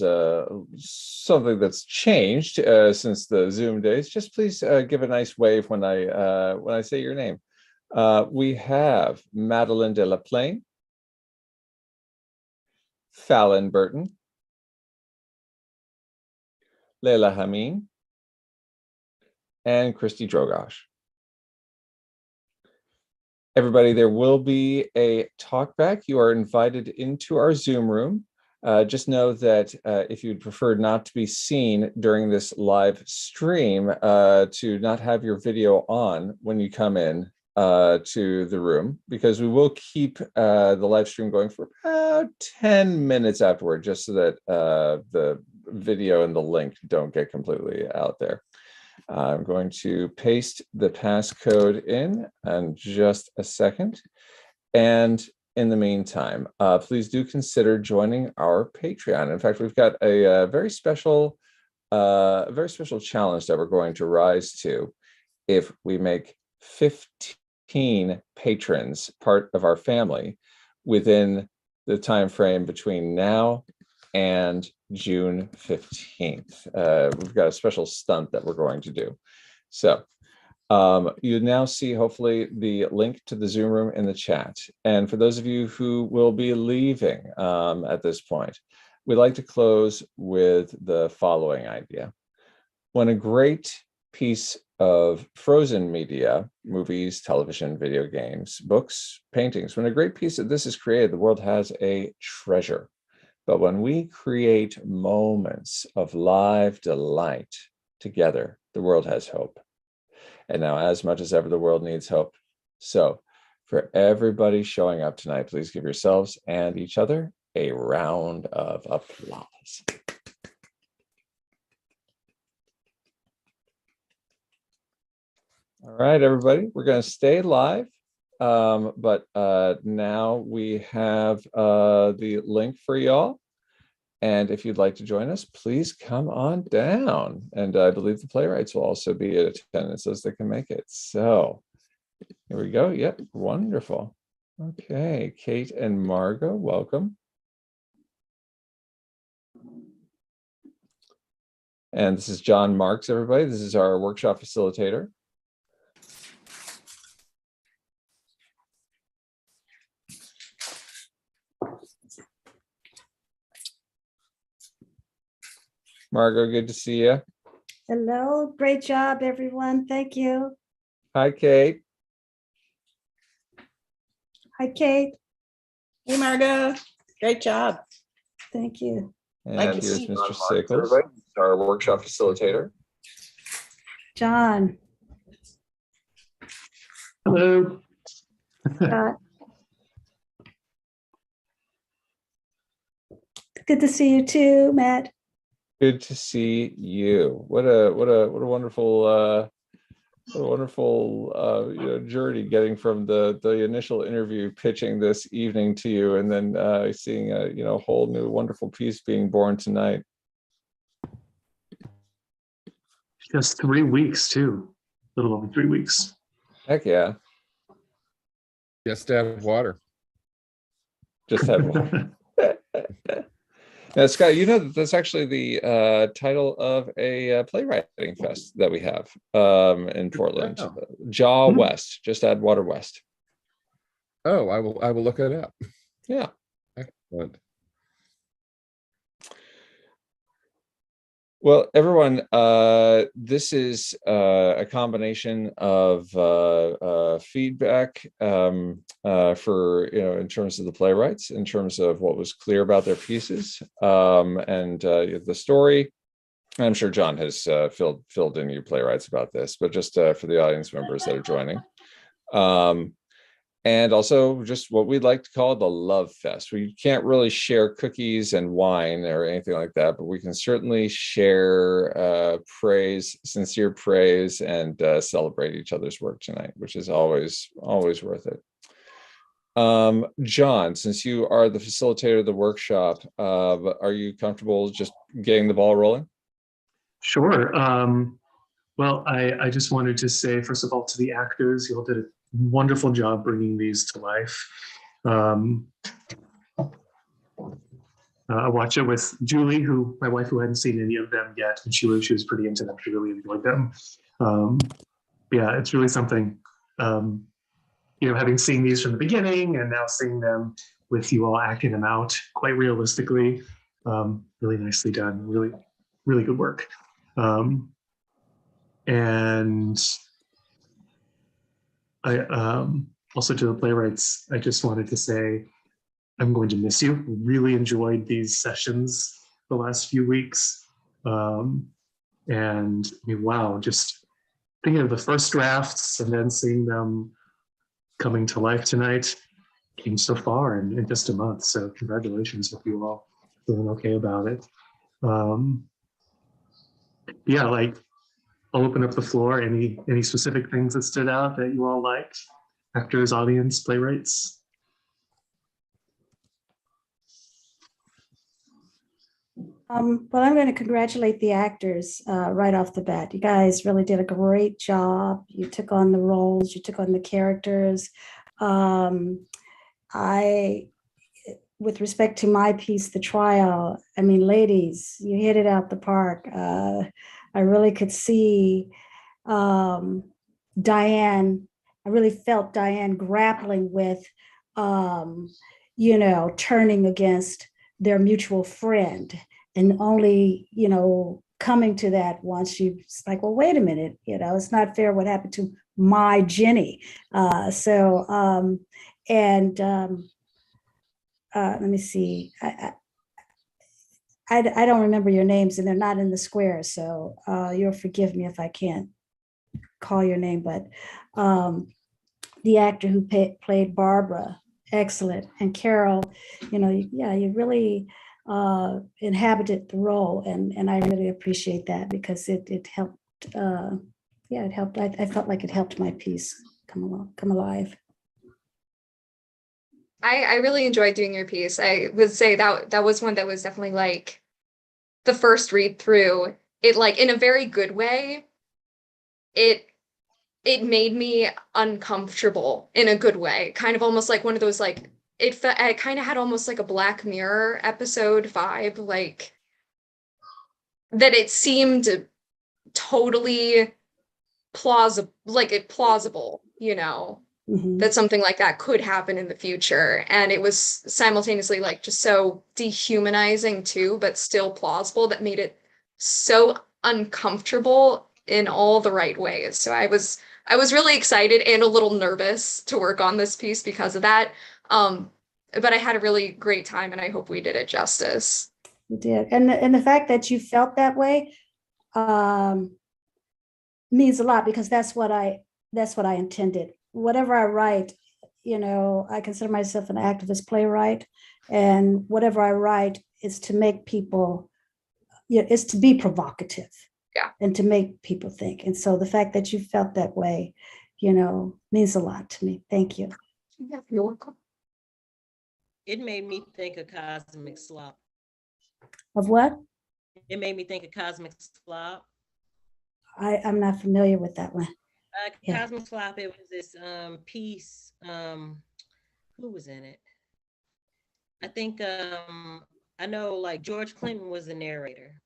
something that's changed since the Zoom days, just please give a nice wave when I say your name. We have Madeleine Delaplane, Falynn Burton, Laila Hameen, and Christy Drogosch. Everybody, there will be a talkback. You are invited into our Zoom room. Just know that if you'd prefer not to be seen during this live stream, to not have your video on when you come in to the room, because we will keep the live stream going for about 10 minutes afterward, just so that the video and the link don't get completely out there. I'm going to paste the passcode in just a second. And in the meantime, please do consider joining our Patreon. In fact, we've got a very special challenge that we're going to rise to if we make 15 patrons part of our family within the time frame between now and June 15th. We've got a special stunt that we're going to do. So you now see, hopefully, the link to the Zoom room in the chat. And for those of you who will be leaving at this point, we'd like to close with the following idea. When a great piece of frozen media, movies, television, video games, books, paintings, when a great piece of this is created, the world has a treasure. But when we create moments of live delight together, the world has hope. And now, as much as ever, the world needs hope. So for everybody showing up tonight, please give yourselves and each other a round of applause. All right, everybody, we're going to stay live. But now we have the link for y'all. And if you'd like to join us, please come on down. And I believe the playwrights will also be in attendance as they can make it. So here we go. Yep, wonderful. Okay, Kate and Margo, welcome. And this is John Marks, everybody. This is our workshop facilitator. Margo, good to see you. Hello, great job, everyone. Thank you. Hi, Kate. Hi, Kate. Hey, Margo. Great job. Thank you. And Like to here's see Mr. Sickles, our workshop facilitator. John. Hello. Good to see you too, Matt. Good to see you. What a wonderful journey getting from the initial interview, pitching this evening to you, and then seeing a whole new wonderful piece being born tonight. Just 3 weeks too. A little over 3 weeks. Heck yeah. Just to have water. Just have one. Now, Scott, you know that that's actually the title of a playwriting fest that we have in Portland. Wow. Jaw West. Just add Water West. Oh, I will look it up. Yeah. Excellent. Well, everyone, this is a combination of feedback for, in terms of the playwrights, in terms of what was clear about their pieces, and the story. I'm sure John has filled in you playwrights about this, but just for the audience members that are joining. And also just what we'd like to call the love fest. We can't really share cookies and wine or anything like that, but we can certainly share praise, sincere praise, and celebrate each other's work tonight, which is always worth it. John, since you are the facilitator of the workshop, are you comfortable just getting the ball rolling? Sure. Well, I just wanted to say, first of all, to the actors, you all did a wonderful job bringing these to life. I watched it with Julie, my wife, who hadn't seen any of them yet, and she was pretty into them. She really enjoyed them. Yeah, it's really something. Having seen these from the beginning and now seeing them with you all acting them out quite realistically, really nicely done. Really, really good work. And I also, to the playwrights, I just wanted to say I'm going to miss you. Really enjoyed these sessions the last few weeks. And I mean, wow, just thinking of the first drafts and then seeing them coming to life tonight, came so far in just a month. So congratulations. Hope you all feeling okay about it. Yeah, I'll open up the floor. Any specific things that stood out that you all liked? Actors, audience, playwrights? Well, I'm going to congratulate the actors right off the bat. You guys really did a great job. You took on the roles, you took on the characters. With respect to my piece, The Trial, I mean, ladies, you hit it out the park. I really could see Diane. I really felt Diane grappling with, turning against their mutual friend, and only, coming to that once she's like, well, wait a minute, it's not fair what happened to my Jenny. Let me see. I don't remember your names, and they're not in the square, so you'll forgive me if I can't call your name, but the actor who played Barbara, excellent. And Carol, you really inhabited the role, and I really appreciate that, because it helped. It helped. I felt like it helped my piece come alive. I really enjoyed doing your piece. I would say that was one that was definitely like the first read through. It, like, in a very good way, it made me uncomfortable in a good way. Kind of almost like one of those, like, it kind of had almost like a Black Mirror episode vibe. Like, that it seemed totally plausible, you know, Mhm. that something like that could happen in the future. And it was simultaneously like just so dehumanizing too, but still plausible, that made it so uncomfortable in all the right ways. So I was really excited and a little nervous to work on this piece because of that. But I had a really great time, and I hope we did it justice. You did. And the fact that you felt that way means a lot, because that's what I intended. Whatever I write, you know, I consider myself an activist playwright, and whatever I write is to make people, you know, it's to be provocative. Yeah. And to make people think. And so the fact that you felt that way, you know, means a lot to me. Thank you. Yeah, you're welcome. It made me think of Cosmic Slop. Of what? It made me think of Cosmic Slop. I'm not familiar with that one. Yeah. Cosmic Slop, it was this piece. Who was in it? I think I know like George Clinton was the narrator.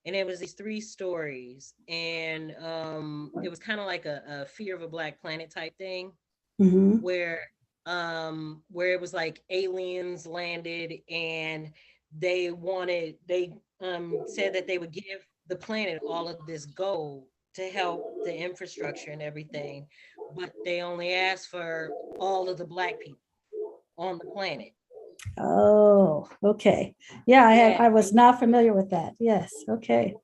And it was these 3 stories, and it was kind of like a Fear of a Black Planet type thing, Mhm. where it was like aliens landed, and they said that they would give the planet all of this gold to help the infrastructure and everything, but they only asked for all of the Black people on the planet. Oh, okay. Yeah, I was not familiar with that. Yes. Okay.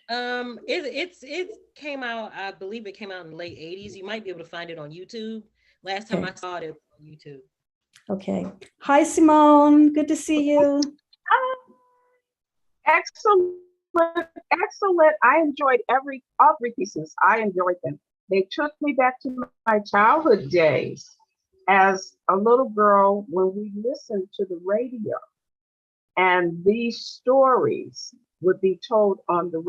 It came out, I believe it came out in the late 80s. You might be able to find it on YouTube. Last time I saw it was on YouTube. Okay. Hi, Simone. Good to see you. Excellent. I enjoyed all 3 pieces. I enjoyed them. They took me back to my childhood days as a little girl, when we listened to the radio and these stories would be told on the radio.